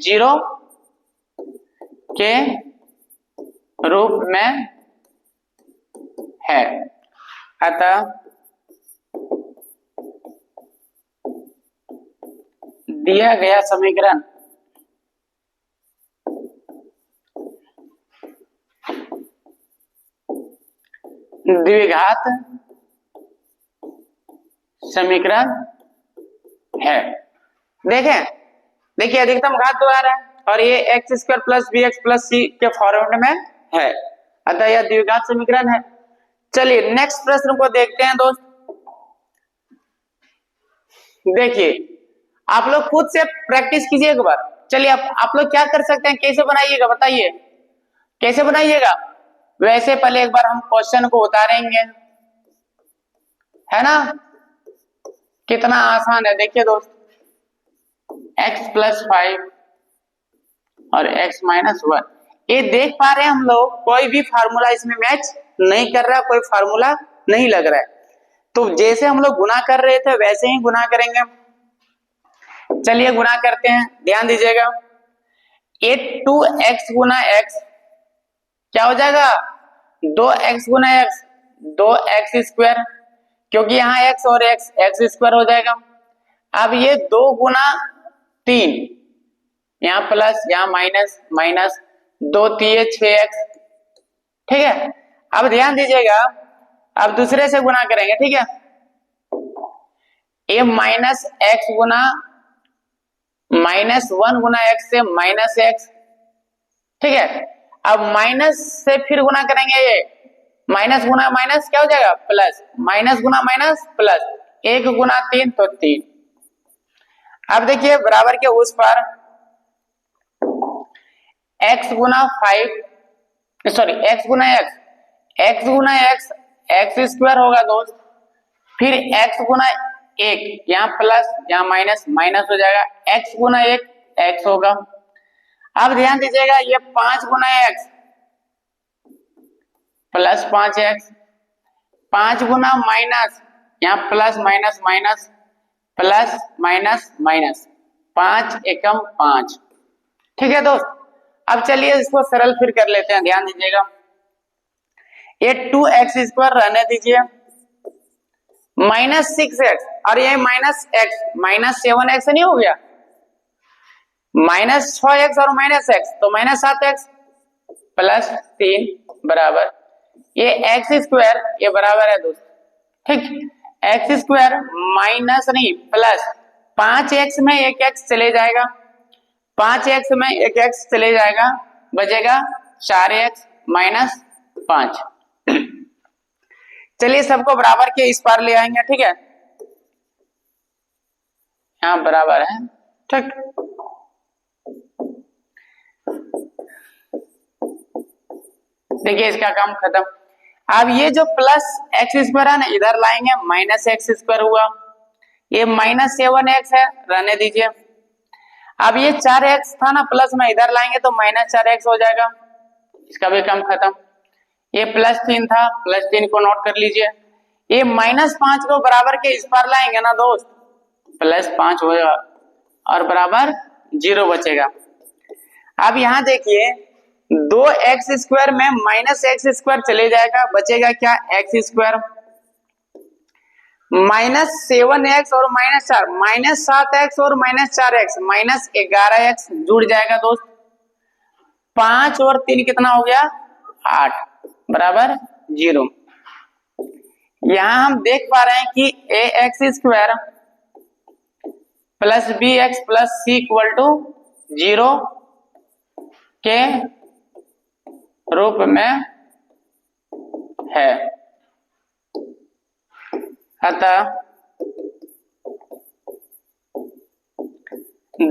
Speaker 1: 0 के रूप में है। अतः दिया गया समीकरण द्विघात समीकरण है। देखिए अधिकतम घात 2 आ रहा है और ये x square plus B x plus c के फॉर्मेट में है, अतः यह द्विघात समीकरण है। चलिए नेक्स्ट प्रश्न को देखते हैं दोस्त। देखिए आप लोग खुद से प्रैक्टिस कीजिए एक बार। चलिए आप लोग क्या कर सकते हैं, कैसे बनाइएगा बताइए, कैसे बनाइएगा। वैसे पहले एक बार हम क्वेश्चन को उतारेंगे, है ना, कितना आसान है। देखिए दोस्त, x प्लस 5 और x माइनस 1, ये देख पा रहे हैं हम लोग, कोई भी फार्मूला इसमें मैच नहीं कर रहा, कोई फार्मूला नहीं लग रहा है। तो जैसे हम लोग गुना कर रहे थे वैसे ही गुना करेंगे। चलिए गुना करते हैं, ध्यान दीजिएगा। ये 2x गुना x क्या हो जाएगा, 2x गुना x, 2x स्क्वायर, क्योंकि यहाँ x और x एक्स स्क्वायर हो जाएगा। अब ये 2 गुना 3, यहाँ प्लस यहाँ माइनस माइनस 2 3 6x, ठीक है। अब ध्यान दीजिएगा, अब दूसरे से गुना करेंगे, ठीक है। ये माइनस एक्स गुना -1 गुना x से माइनस एक्स, ठीक है। अब माइनस से फिर गुना करेंगे, ये माइनस गुना माइनस क्या हो जाएगा प्लस, माइनस गुना माइनस प्लस, 1 गुना 3 तो 3। अब देखिए बराबर के उस पर x गुना 5 सॉरी x गुना x गुना x स्क्वायर होगा दोस्त, फिर x गुना 1, यहाँ प्लस यहाँ माइनस माइनस हो जाएगा, x गुना 1 x होगा। अब ध्यान दीजिएगा ये 5 गुना x प्लस 5x, 5 गुना माइनस यहाँ plus minus minus plus minus minus, 5 एकम 5, ठीक है दोस्त। अब चलिए इसको सरल फिर कर लेते हैं, ध्यान दीजिएगा। ये 2x स्क्वायर रहने दीजिए, -6x और ये माइनस x, -7x नहीं हो गया, -6x और -x तो -7x प्लस 3 बराबर ये x स्क्वायर, ये बराबर है दोस्त, ठीक। x स्क्वायर माइनस नहीं प्लस 5x में एक x चले जाएगा, 5x में एक x चले जाएगा, बचेगा 4x माइनस 5। चलिए सबको बराबर के इस पार ले आएंगे, ठीक है। यहाँ बराबर है, ठीक। देखिए इसका काम खत्म। अब ये जो प्लस एक्स स्क्वायर है ना, इधर लाएंगे, माइनस एक्स स्क्वायर हुआ, ये -7x है, रहने दीजिए। अब ये 4x था ना प्लस में, इधर लाएंगे तो -4x हो जाएगा, इसका भी काम खत्म। ये +3 था, +3 को नोट कर लीजिए। ये -5 को बराबर के इस पार लाएंगे ना दोस्त, +5 होगा और बराबर 0 बचेगा। अब यहाँ देखिए 2x स्क्वायर में -x स्क्वायर चले जाएगा, बचेगा क्या x स्क्वायर, -7x और -4, -7x और -4x, -11x जुड़ जाएगा दोस्त, 5 और 3 कितना हो गया 8 बराबर 0। यहां हम देख पा रहे हैं कि ax square plus bx plus c equal to 0 के रूप में है। अतः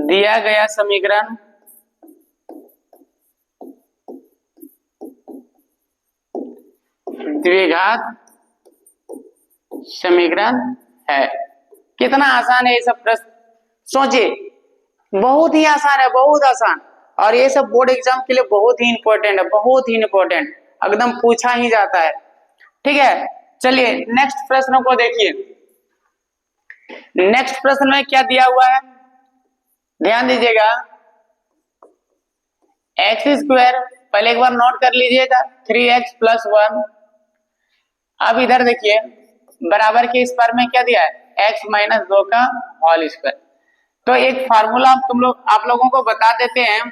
Speaker 1: दिया गया समीकरण द्विघात समीकरण है। कितना आसान है ये सब प्रश्न, सोचिए, बहुत ही आसान है, बहुत आसान। और ये सब बोर्ड एग्जाम के लिए बहुत ही इंपॉर्टेंट है, बहुत ही इंपॉर्टेंट, एकदम पूछा ही जाता है, ठीक है। चलिए नेक्स्ट प्रश्न को देखिए। नेक्स्ट प्रश्न में क्या दिया हुआ है, ध्यान दीजिएगा। एक्स स्क्वायर पहले एक बार नोट कर लीजिएगा, 3x प्लस 1। अब इधर देखिए बराबर के इस पर में क्या दिया है, x माइनस 2 का होल स्क्वायर। तो एक फार्मूला आप लोगों को बता देते हैं,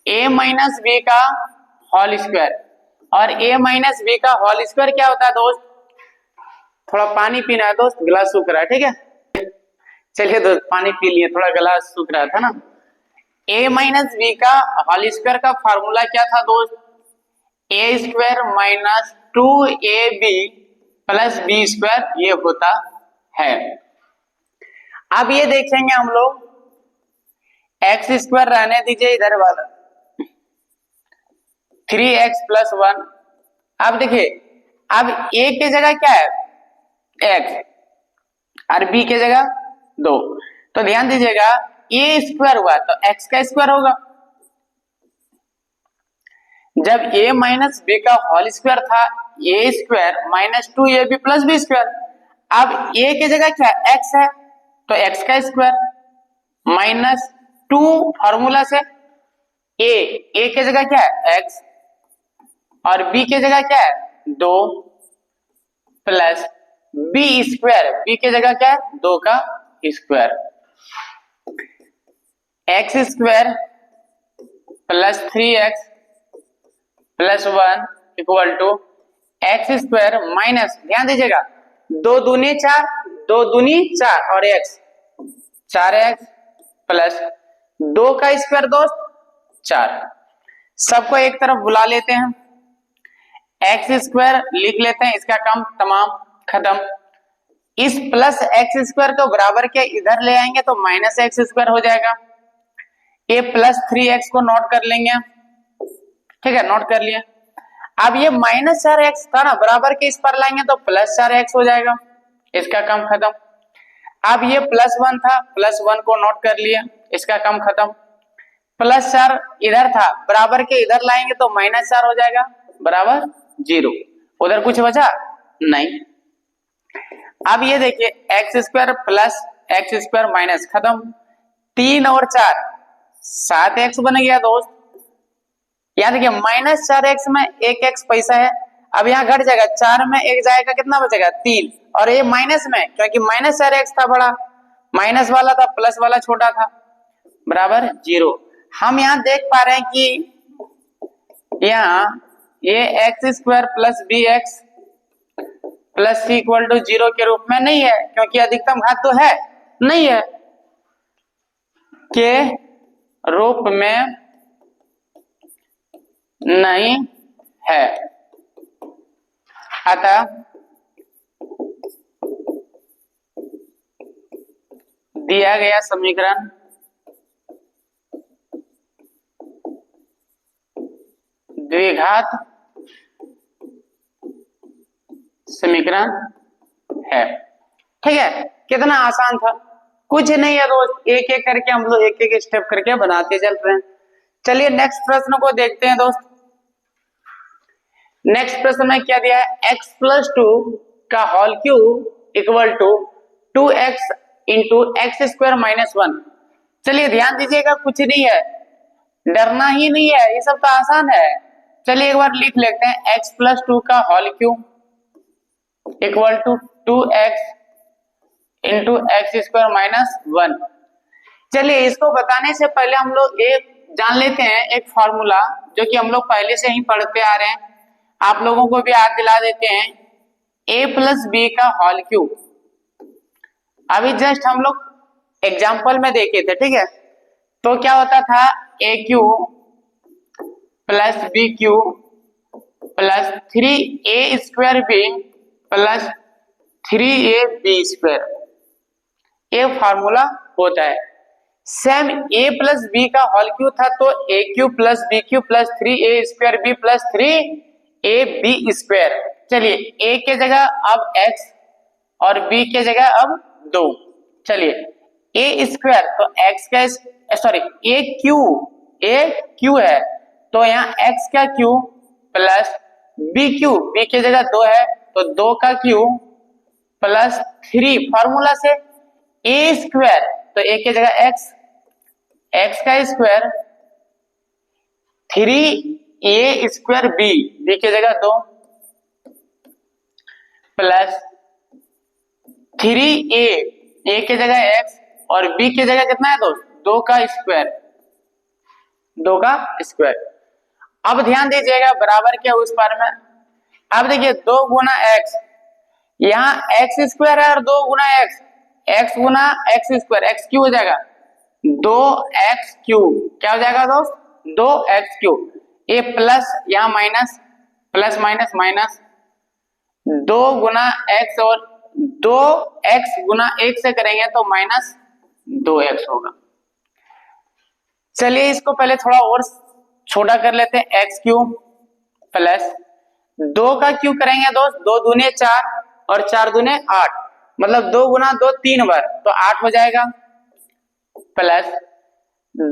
Speaker 1: a माइनस बी का होल स्क्वायर। और a माइनस बी का होल स्क्वायर क्या होता है दोस्त, थोड़ा पानी पीना है दोस्त, गिलास सूख रहा है, ठीक है। चलिए दोस्त पानी पी लिए, थोड़ा गिलास सूख रहा था ना। a माइनस बी का होल स्क्वायर का फार्मूला क्या था दोस्त, a square minus 2ab plus B square, ये होता है। अब ये देखेंगे हम लोग, एक्स स्क्वायर रहने दीजिए इधर वाला, 3x प्लस 1। अब देखिए, अब a के जगह क्या है x और b के जगह 2, तो ध्यान दीजिएगा a स्क्वायर हुआ तो x का स्क्वायर होगा। जब a माइनस b का होल स्क्वायर था, a square minus 2ab plus B square. अब a के जगह क्या x है तो x का स्क्वायर माइनस 2 फॉर्मूला से a के जगह क्या है x और b के जगह क्या है 2 प्लस बी स्क्वायर, बी की जगह क्या है 2 का square, x square plus 3x plus 1 equal to x square minus, ध्यान दीजिएगा 2 दूनी 4, 2 दूनी 4 और x 4x प्लस 2 का स्क्वायर दोस्त 4, सबको एक तरफ बुला लेते हैं, एक्स स्क्वायर लिख लेते हैं, इसका काम तमाम खत्म, इस प्लस एक्स स्क्वायर को बराबर के इधर ले आएंगे तो माइनस एक्स स्क्वायर हो जाएगा, ये प्लस 3x को नोट कर लेंगे, ठीक है नोट कर लिए। अब ये माइनस 4x था ना, बराबर के इस पर लाएंगे तो प्लस 4x हो जाएगा, इसका काम खत्म। अब ये प्लस 1 था, प्लस 1 को नोट कर लिए, इसका काम खत्म, प्लस 4 इधर था, बराबर के इधर लाएंगे तो माइनस 4 हो जाएगा, बराबर 0, उधर कुछ बचा नहीं। अब ये देखिए x square plus x square minus खत्म, 3 और 4 7x बन गया दोस्त, यहाँ देखिए माइनस 4x में एक x पैसा है, अब यहाँ घट जाएगा, 4 में एक जाएगा, कितना बचेगा 3, और ये माइनस में क्योंकि माइनस 4x था बड़ा, माइनस वाला था प्लस वाला छोटा था, बराबर 0। हम यहाँ देख पा रहे हैं कि यहाँ ये x square plus B x plus C equal to 0 के रूप में नहीं है, क्योंकि अधिकतम घात तो है नहीं है, के रूप में नहीं है, अतः दिया गया समीकरण द्विघात समीकरण है, ठीक है। कितना आसान था, कुछ नहीं है दोस्त, एक एक करके हम लोग एक एक स्टेप करके बनाते चल रहे हैं। चलिए नेक्स्ट प्रश्न को देखते हैं दोस्त। नेक्स्ट प्रश्न में क्या दिया है, x प्लस 2 का whole cube equal to 2x into x square minus 1। चलिए ध्यान दीजिएगा, कुछ नहीं है, डरना ही नहीं है, ये सब तो आसान है। चलिए एक बार लिख लेते हैं, x प्लस 2 का whole cube equal to 2x into x square minus 1। चलिए इसको बताने से पहले हम लोग एक जान लेते हैं, एक फॉर्मूला जो कि हम लोग पहले से ही पढ़ते आ रहे हैं, आप लोगों को भी याद दिला देते हैं, a प्लस बी का होल क्यूब। अभी जस्ट हम लोग एग्जाम्पल में देखे थे, ठीक है, तो क्या होता था a cube plus B cube plus 3a square B plus 3ab square, ये फॉर्मूला होता है। सेम a प्लस बी का होल क्यूब था तो a cube plus B cube plus 3a square B plus 3ab square. चलिए a के जगह अब x और b के जगह अब 2। चलिए a स्क्वायर तो x का सॉरी a क्यू है तो यहाँ x का cube plus b cube, b के जगह 2 है तो 2 का क्यूब प्लस 3, फॉर्मूला से a स्क्वायर तो a के जगह x का स्क्वायर 3a स्क्वायर b के जगह 2 प्लस 3a के जगह x और b के जगह कितना है दोस्त 2 का स्क्वायर। अब ध्यान दीजिएगा बराबर क्या उस पार में, अब देखिए 2 गुना x, यहाँ x स्क्वायर है और 2 गुना x गुना x स्क्वायर, x क्यूब हो जाएगा 2x क्यूब, क्या हो जाएगा दोस्त 2x क्यूब, ये प्लस यहाँ माइनस, प्लस माइनस माइनस, 2 गुना x और 2x गुना 1 से करेंगे तो माइनस 2x होगा। चलिए इसको पहले थोड़ा और छोटा कर लेते हैं, x क्यूब प्लस 2 का क्यूब करेंगे दोस्त, 2 दूने 4 और 4 दूने 8, मतलब 2 गुना 2 3 बार तो 8 हो जाएगा, प्लस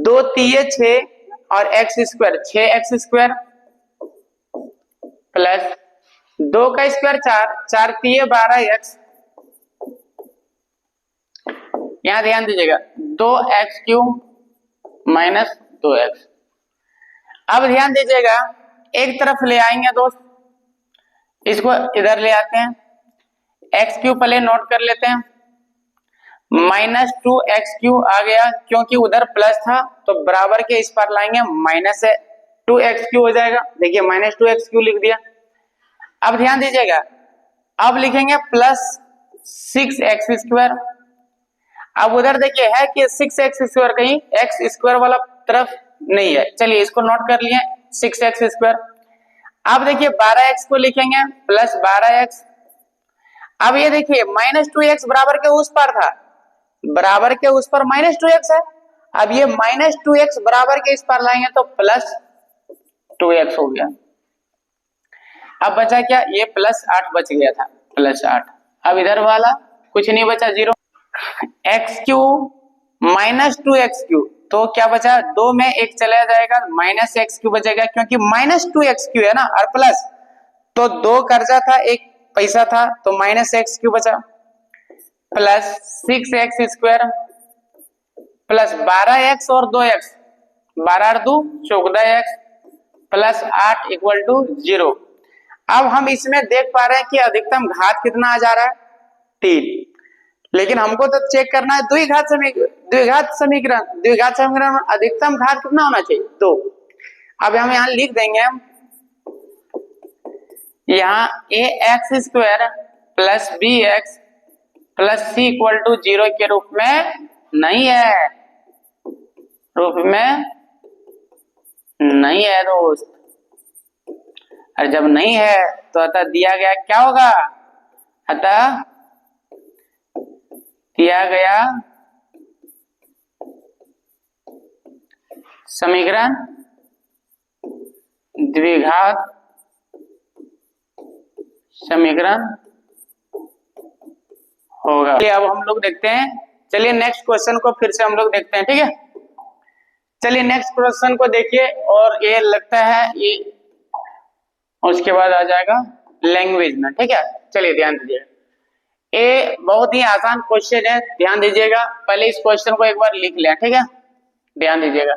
Speaker 1: 2 तीये 6 और x square 6x square plus 2 का स्क्वायर 4, 4 तीये 12x, यहां ध्यान दीजिएगा 2x क्यूब माइनस 2x। अब ध्यान दीजिएगा एक तरफ ले आएंगे दोस्त, इसको इधर ले आते हैं, एक्स क्यू पहले नोट कर लेते हैं, माइनस 2x³ आ गया, क्योंकि उधर प्लस था तो बराबर के इस पर लाएंगे माइनस 2x³ हो जाएगा। देखिए माइनस 2x³ लिख दिया। अब ध्यान दीजिएगा, अब लिखेंगे प्लस 6x²। अब उधर देखिए है कि 6x², कहीं x² वाला तरफ नहीं है, चलिए इसको नोट कर लिए 6x²। अब देखिए 12x को लिखेंगे प्लस 12x। अब ये देखिए माइनस 2x बराबर के उस पर था, बराबर के उस पर माइनस 2x है, अब ये माइनस 2x बराबर के इस पर लाएंगे तो प्लस 2x हो गया। अब बचा क्या, ये प्लस 8 बच गया था, प्लस 8। अब इधर वाला कुछ नहीं बचा, 0। x³ माइनस 2x³, तो क्या बचा, 2 में 1 चला जाएगा, माइनस x³ बचेगा, क्योंकि माइनस 2x³ है ना, और प्लस तो 2 कर्जा था, 1 पैसा था, तो माइनस x³ बचा, प्लस 6x² प्लस 12x और 2x, 12 और 2 14x प्लस 8 इक्वल टू 0। अब हम इसमें देख पा रहे हैं कि अधिकतम घात कितना आ जा रहा है, 3, लेकिन हमको तो चेक करना है द्विघात समीकरण। द्विघात समीकरण में अधिकतम घात कितना होना चाहिए, 2। अब हम यहाँ लिख देंगे, यहाँ ax² plus bx plus c equal to 0 के रूप में नहीं है, रूप में नहीं है दोस्त। और जब नहीं है तो अतः दिया गया क्या होगा, अतः दिया गया समीकरण द्विघात समीकरण होगा। अब हम लोग देखते हैं, चलिए नेक्स्ट क्वेश्चन को फिर से हम लोग देखते हैं, ठीक है। चलिए नेक्स्ट क्वेश्चन को देखिए, और ये लगता है ये उसके बाद आ जाएगा लैंग्वेज में, ठीक है। चलिए ध्यान दीजिएगा, ये बहुत ही आसान क्वेश्चन है, ध्यान दीजिएगा। पहले इस क्वेश्चन को एक बार लिख लिया, ठीक है, ध्यान दीजिएगा।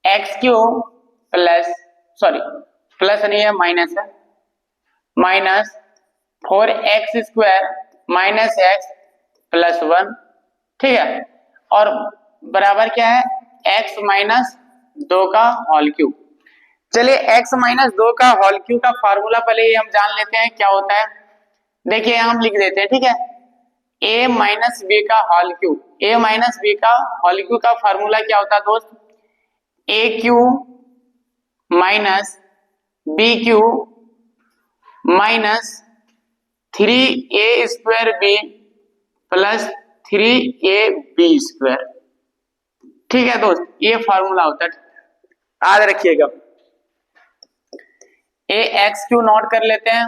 Speaker 1: x³ प्लस, सॉरी प्लस नहीं है, माइनस है, minus 4x² minus x plus 1, ठीक है, और बराबर क्या है, x माइनस 2 का होल क्यूब। चलिए x माइनस 2 का होल क्यूब का फार्मूला पहले ही हम जान लेते हैं क्या होता है। देखिए हम लिख देते हैं, ठीक है, a माइनस बी का whole cube. a minus B का होल क्यूब का फार्मूला क्या होता है दोस्त, a³ minus b³ minus 3a² plus 3ab², ठीक है दोस्त, ये फार्मूला होता है, याद रखिएगा। ax³ नोट कर लेते हैं,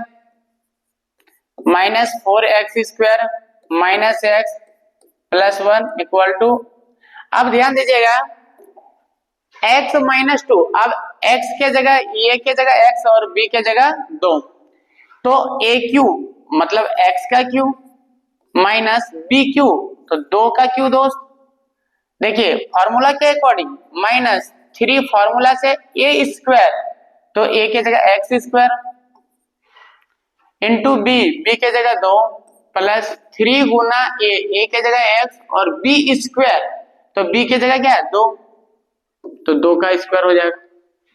Speaker 1: minus 4x² minus x plus 1 equal to, अब ध्यान दीजिएगा x माइनस 2, अब x के जगह, a के जगह x और b के जगह 2, तो a³ मतलब x का क्यूब माइनस b³ तो 2 का क्यूब दोस्त। देखिए फॉर्मूला के अकॉर्डिंग माइनस 3 फॉर्मूला से a² तो a के जगह x² इंटू b के जगह 2 प्लस 3 गुना a के जगह x और b² तो b के जगह क्या है 2, तो 2 का स्क्वायर हो जाएगा,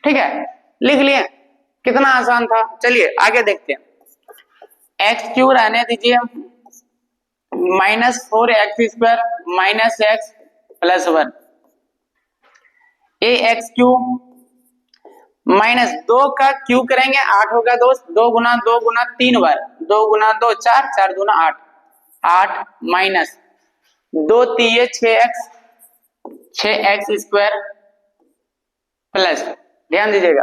Speaker 1: ठीक है, लिख लिए, कितना आसान था। चलिए आगे देखते हैं, x³ रहने दीजिए, minus 4x² minus x plus 1, ax³ minus 2 का क्यूब करेंगे 8 होगा दोस्त, 2 गुना 3 बार, 2 गुना 2 4, 4 दूना 8, 8 माइनस 2 3 6x, 6x² प्लस, ध्यान दीजिएगा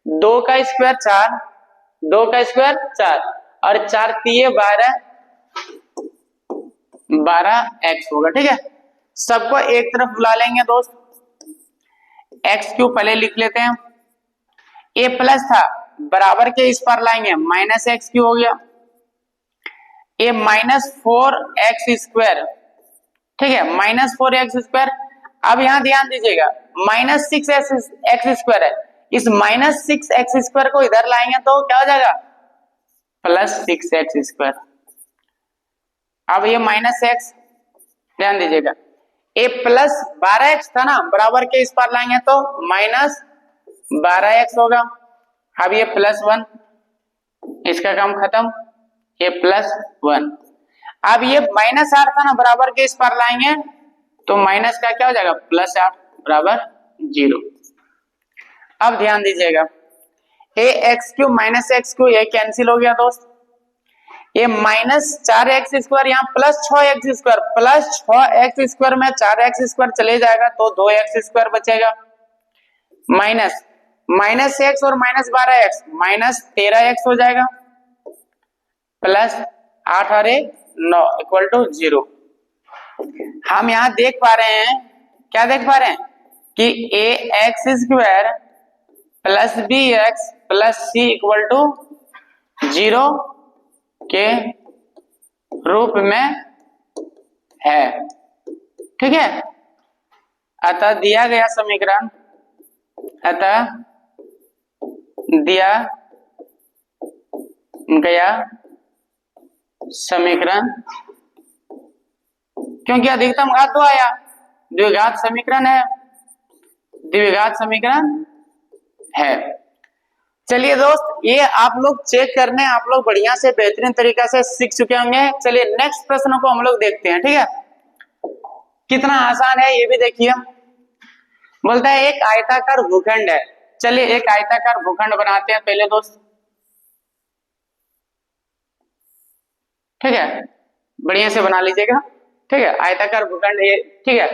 Speaker 1: 2 का स्क्वायर 4, 2 का स्क्वायर 4 और 4 3 12, 12x होगा, ठीक है। सबको एक तरफ बुला लेंगे दोस्त, x³ पहले लिख लेते हैं, a प्लस था बराबर के इस पर लाएंगे माइनस x³ हो गया, a माइनस 4x², ठीक है, माइनस 4x²। अब यहां ध्यान दीजिएगा माइनस 6x² है, इस माइनस 6x² को इधर लाएंगे तो क्या हो जाएगा प्लस 6x², अब ये माइनस एक्स, ध्यान दीजिएगा, ए प्लस 12x था ना, बराबर के इस पार लाएंगे तो माइनस 12x होगा। अब ये प्लस 1, इसका काम खत्म, ये प्लस 1। अब ये माइनस 8 था ना, बराबर के इस पार लाएंगे तो माइनस का क्या हो जाएगा, प्लस 8 बराबर 0। अब ध्यान दीजिएगा, a x cube minus x cube ये कैंसिल हो गया दोस्त, ये माइनस 4x स्क्वायर यहाँ plus 6x square, plus 6x square में 4x स्क्वायर चले जाएगा तो 2x स्क्वायर बचेगा, माइनस माइनस x और माइनस 12x माइनस 13x हो जाएगा, प्लस 8 और 9 इक्वल टू 0। हम यहाँ देख पा रहे हैं, क्या देख पा रहे हैं कि a x square plus B x plus C equal to 0 के रूप में है, ठीक है। अतः दिया गया समीकरण, अतः दिया गया समीकरण, क्योंकि अधिकतम घात तो आया, द्विघात समीकरण है, द्विघात समीकरण है। चलिए दोस्त, ये आप लोग चेक करने आप लोग बढ़िया से बेहतरीन तरीका से सीख चुके होंगे। चलिए नेक्स्ट प्रश्न को हम लोग देखते हैं, ठीक है। कितना आसान है ये भी देखिए। बोलता है एक आयताकार भूखंड है, चलिए एक आयताकार भूखंड बनाते हैं पहले दोस्त, ठीक है, बढ़िया से बना लीजिएगा, ठीक है। आयताकार भूखंड ये, ठीक है।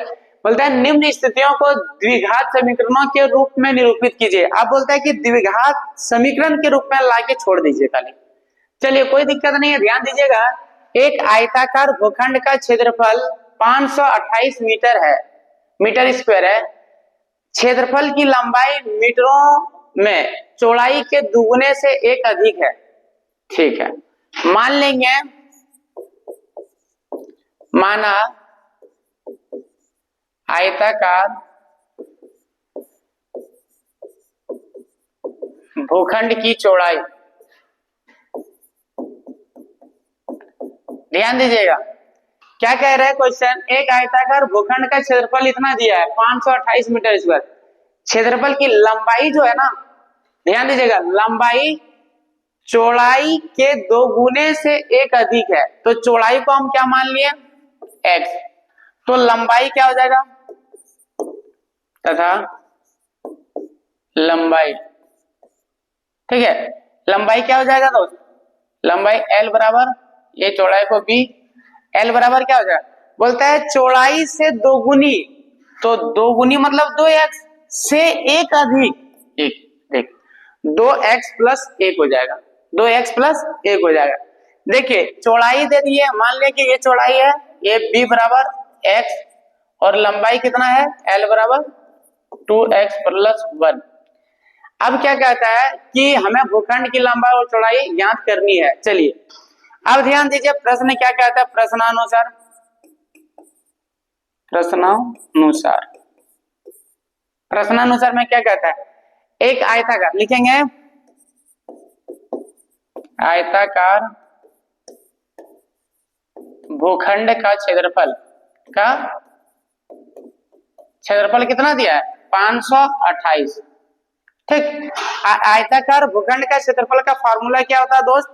Speaker 1: बोलता है निम्न स्थितियों को द्विघात समीकरणों के रूप में निरूपित कीजिए। अब बोलता है कि द्विघात समीकरण के रूप में लाके छोड़ दीजिए खाली। चलिए कोई दिक्कत नहीं है, ध्यान दीजिएगा। एक आयताकार भूखंड का क्षेत्रफल 528 मीटर है, मीटर स्क्वायर है। क्षेत्रफल की लंबाई मीटरों में चौड़ाई के दुगुने से एक अधिक है, ठीक है। मान लेंगे, माना आयताकार भूखंड की चौड़ाई, ध्यान दीजिएगा क्या कह रहा है क्वेश्चन, एक आयताकार भूखंड का क्षेत्रफल इतना दिया है 528 मीटर स्क्वायर, क्षेत्रफल की लंबाई जो है ना, ध्यान दीजिएगा, लंबाई चौड़ाई के दोगुने से एक अधिक है, तो चौड़ाई को हम क्या मान लिए, x, तो लंबाई क्या हो जाएगा, तथा लंबाई, ठीक है, लंबाई क्या हो जाएगा दोस्त, लंबाई L बराबर, ये चौड़ाई को B, L बराबर क्या हो जाएगा, बोलता है चौड़ाई से दोगुनी, तो दोगुनी मतलब 2x से एक अधिक, एक देख 2x प्लस 1 हो जाएगा, 2x प्लस 1 हो जाएगा। देखिए चौड़ाई दे दी है, मान लें कि ये चौड़ाई है, ये b बराबर x और लंबाई कितना है L बराबर 2x प्लस 1। अब क्या कहता है कि हमें भूखंड की लंबाई और चौड़ाई ज्ञात करनी है। चलिए अब ध्यान दीजिए प्रश्न क्या कहता है, प्रश्नानुसार, प्रश्नानुसार, प्रश्नानुसार में क्या कहता है, एक आयताकार लिखेंगे, आयताकार भूखंड का क्षेत्रफल, का क्षेत्रफल कितना दिया है 528, ठीक। आयताकार भूखंड का क्षेत्रफल का फॉर्मूला क्या होता है दोस्त,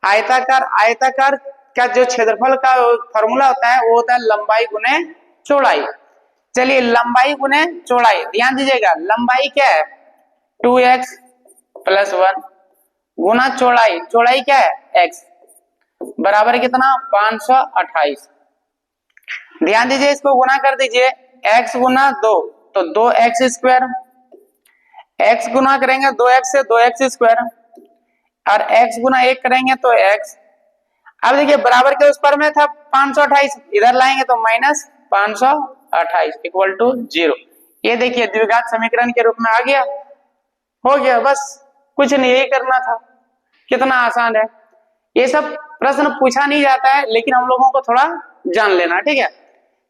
Speaker 1: आयताकार का जो क्षेत्रफल का फॉर्मूला होता है वो होता है लंबाई गुने चौड़ाई। चलिए लंबाई गुने चौड़ाई, ध्यान दीजिएगा, लंबाई क्या है 2x प्लस 1 गुना चौड़ाई, चौड़ाई क्या है x, बराबर कितना 528। ध्यान दीजिए इसको गुना कर दीजिए, x गुना 2 तो 2x स्क्वायर, x गुना करेंगे 2x से 2x स्क्वायर, और x गुना 1 करेंगे तो x। अब देखिए बराबर के उस पर में था 528, इधर लाएंगे तो माइनस 528 इक्वल टू 0। ये देखिए द्विघात समीकरण के रूप में आ गया, हो गया, बस कुछ नहीं, यही करना था, कितना आसान है। ये सब प्रश्न पूछा नहीं जाता है, लेकिन हम लोगों को थोड़ा जान लेना, ठीक है।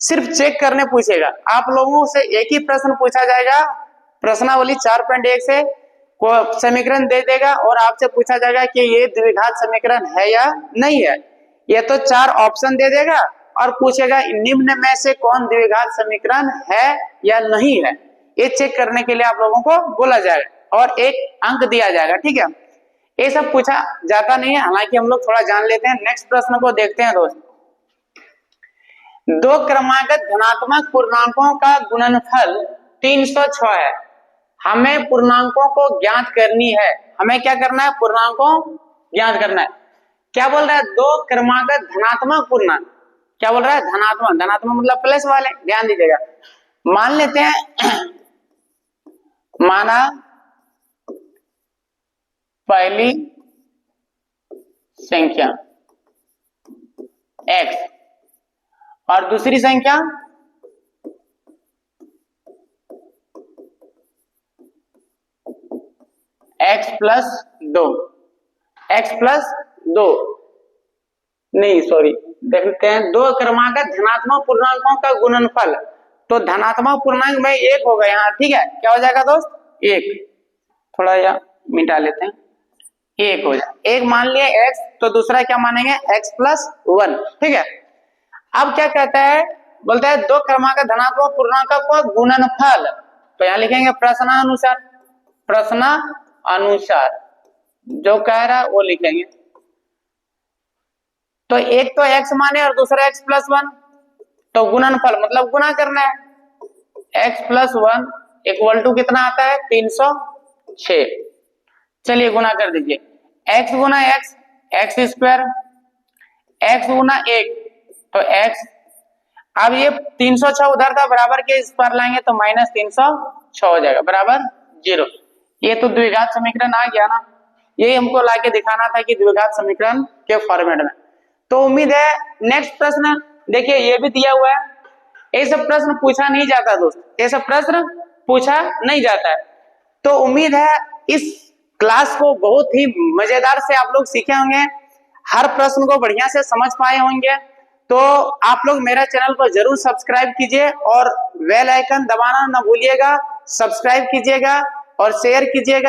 Speaker 1: सिर्फ चेक करने पूछेगा, आप लोगों से एक ही प्रश्न पूछा जाएगा, प्रश्नावली 4.1 से समीकरण दे देगा और आपसे पूछा जाएगा कि ये द्विघात समीकरण है या नहीं है। ये तो 4 ऑप्शन दे देगा और पूछेगा निम्न में से कौन द्विघात समीकरण है या नहीं है। ये चेक करने के लिए आप लोगों को बोला जाएगा और एक अंक दिया जाएगा। ठीक है, ये सब पूछा जाता नहीं है, हालांकि हम लोग थोड़ा जान लेते हैं। नेक्स्ट प्रश्न को देखते हैं दोस्त। दो क्रमागत धनात्मक पूर्णांकों का गुणनफल 306 है। हमें पूर्णांकों को ज्ञात करनी है। हमें क्या करना है? पूर्णांकों ज्ञात करना है। क्या बोल रहा है? दो क्रमागत धनात्मक पूर्णांक। क्या बोल रहा है? धनात्मक। धनात्मक मतलब प्लस वाले, ध्यान दीजिएगा। मान लेते हैं माना पहली संख्या x और दूसरी संख्या x प्लस 2, x प्लस 2 नहीं सॉरी, देखते हैं दो क्रमागत धनात्मक पूर्णांकों का गुणनफल। तो धनात्मक पूर्णांक में 1 होगा यहाँ। ठीक है, क्या हो जाएगा दोस्त? 1। थोड़ा या मिटा लेते हैं, 1 हो जाए। एक मान लिया x, तो दूसरा क्या मानेंगे? x plus 1। ठीक है, अब क्या कहता है? बोलता है दो क्रमागत धनात्मक पूर्णांक का गुणनफल। तो यहाँ लिखेंगे प्रश्नानुसार। प्रश्नानुसार जो कह रहा है वो लिखेंगे। तो एक तो x माने और दूसरा x प्लस 1, तो गुणनफल मतलब गुना करना है। x प्लस 1 इक्वल टू कितना आता है? 306। चलिए गुना कर दीजिए। x गुना x, x स्क्वायर, x गुना 1 तो x। अब ये 306 उधर था, बराबर के इस पर लाएंगे तो माइनस 306 हो जाएगा, बराबर 0। ये तो द्विघात समीकरण आ गया ना। यही हमको लाके दिखाना था कि द्विघात समीकरण के फॉर्मेट में। तो उम्मीद है नेक्स्ट प्रश्न देखिए, ये भी दिया हुआ है। ये सब प्रश्न पूछा नहीं जाता दोस्त, ये सब प्रश्न पूछा नहीं जाता है। तो उम्मीद है इस क्लास को बहुत ही मजेदार से आप लोग सीखे होंगे, हर प्रश्न को बढ़िया से समझ पाए होंगे। तो आप लोग मेरा चैनल को जरूर सब्सक्राइब कीजिए और बेल आइकन दबाना ना भूलिएगा। सब्सक्राइब कीजिएगा और शेयर कीजिएगा।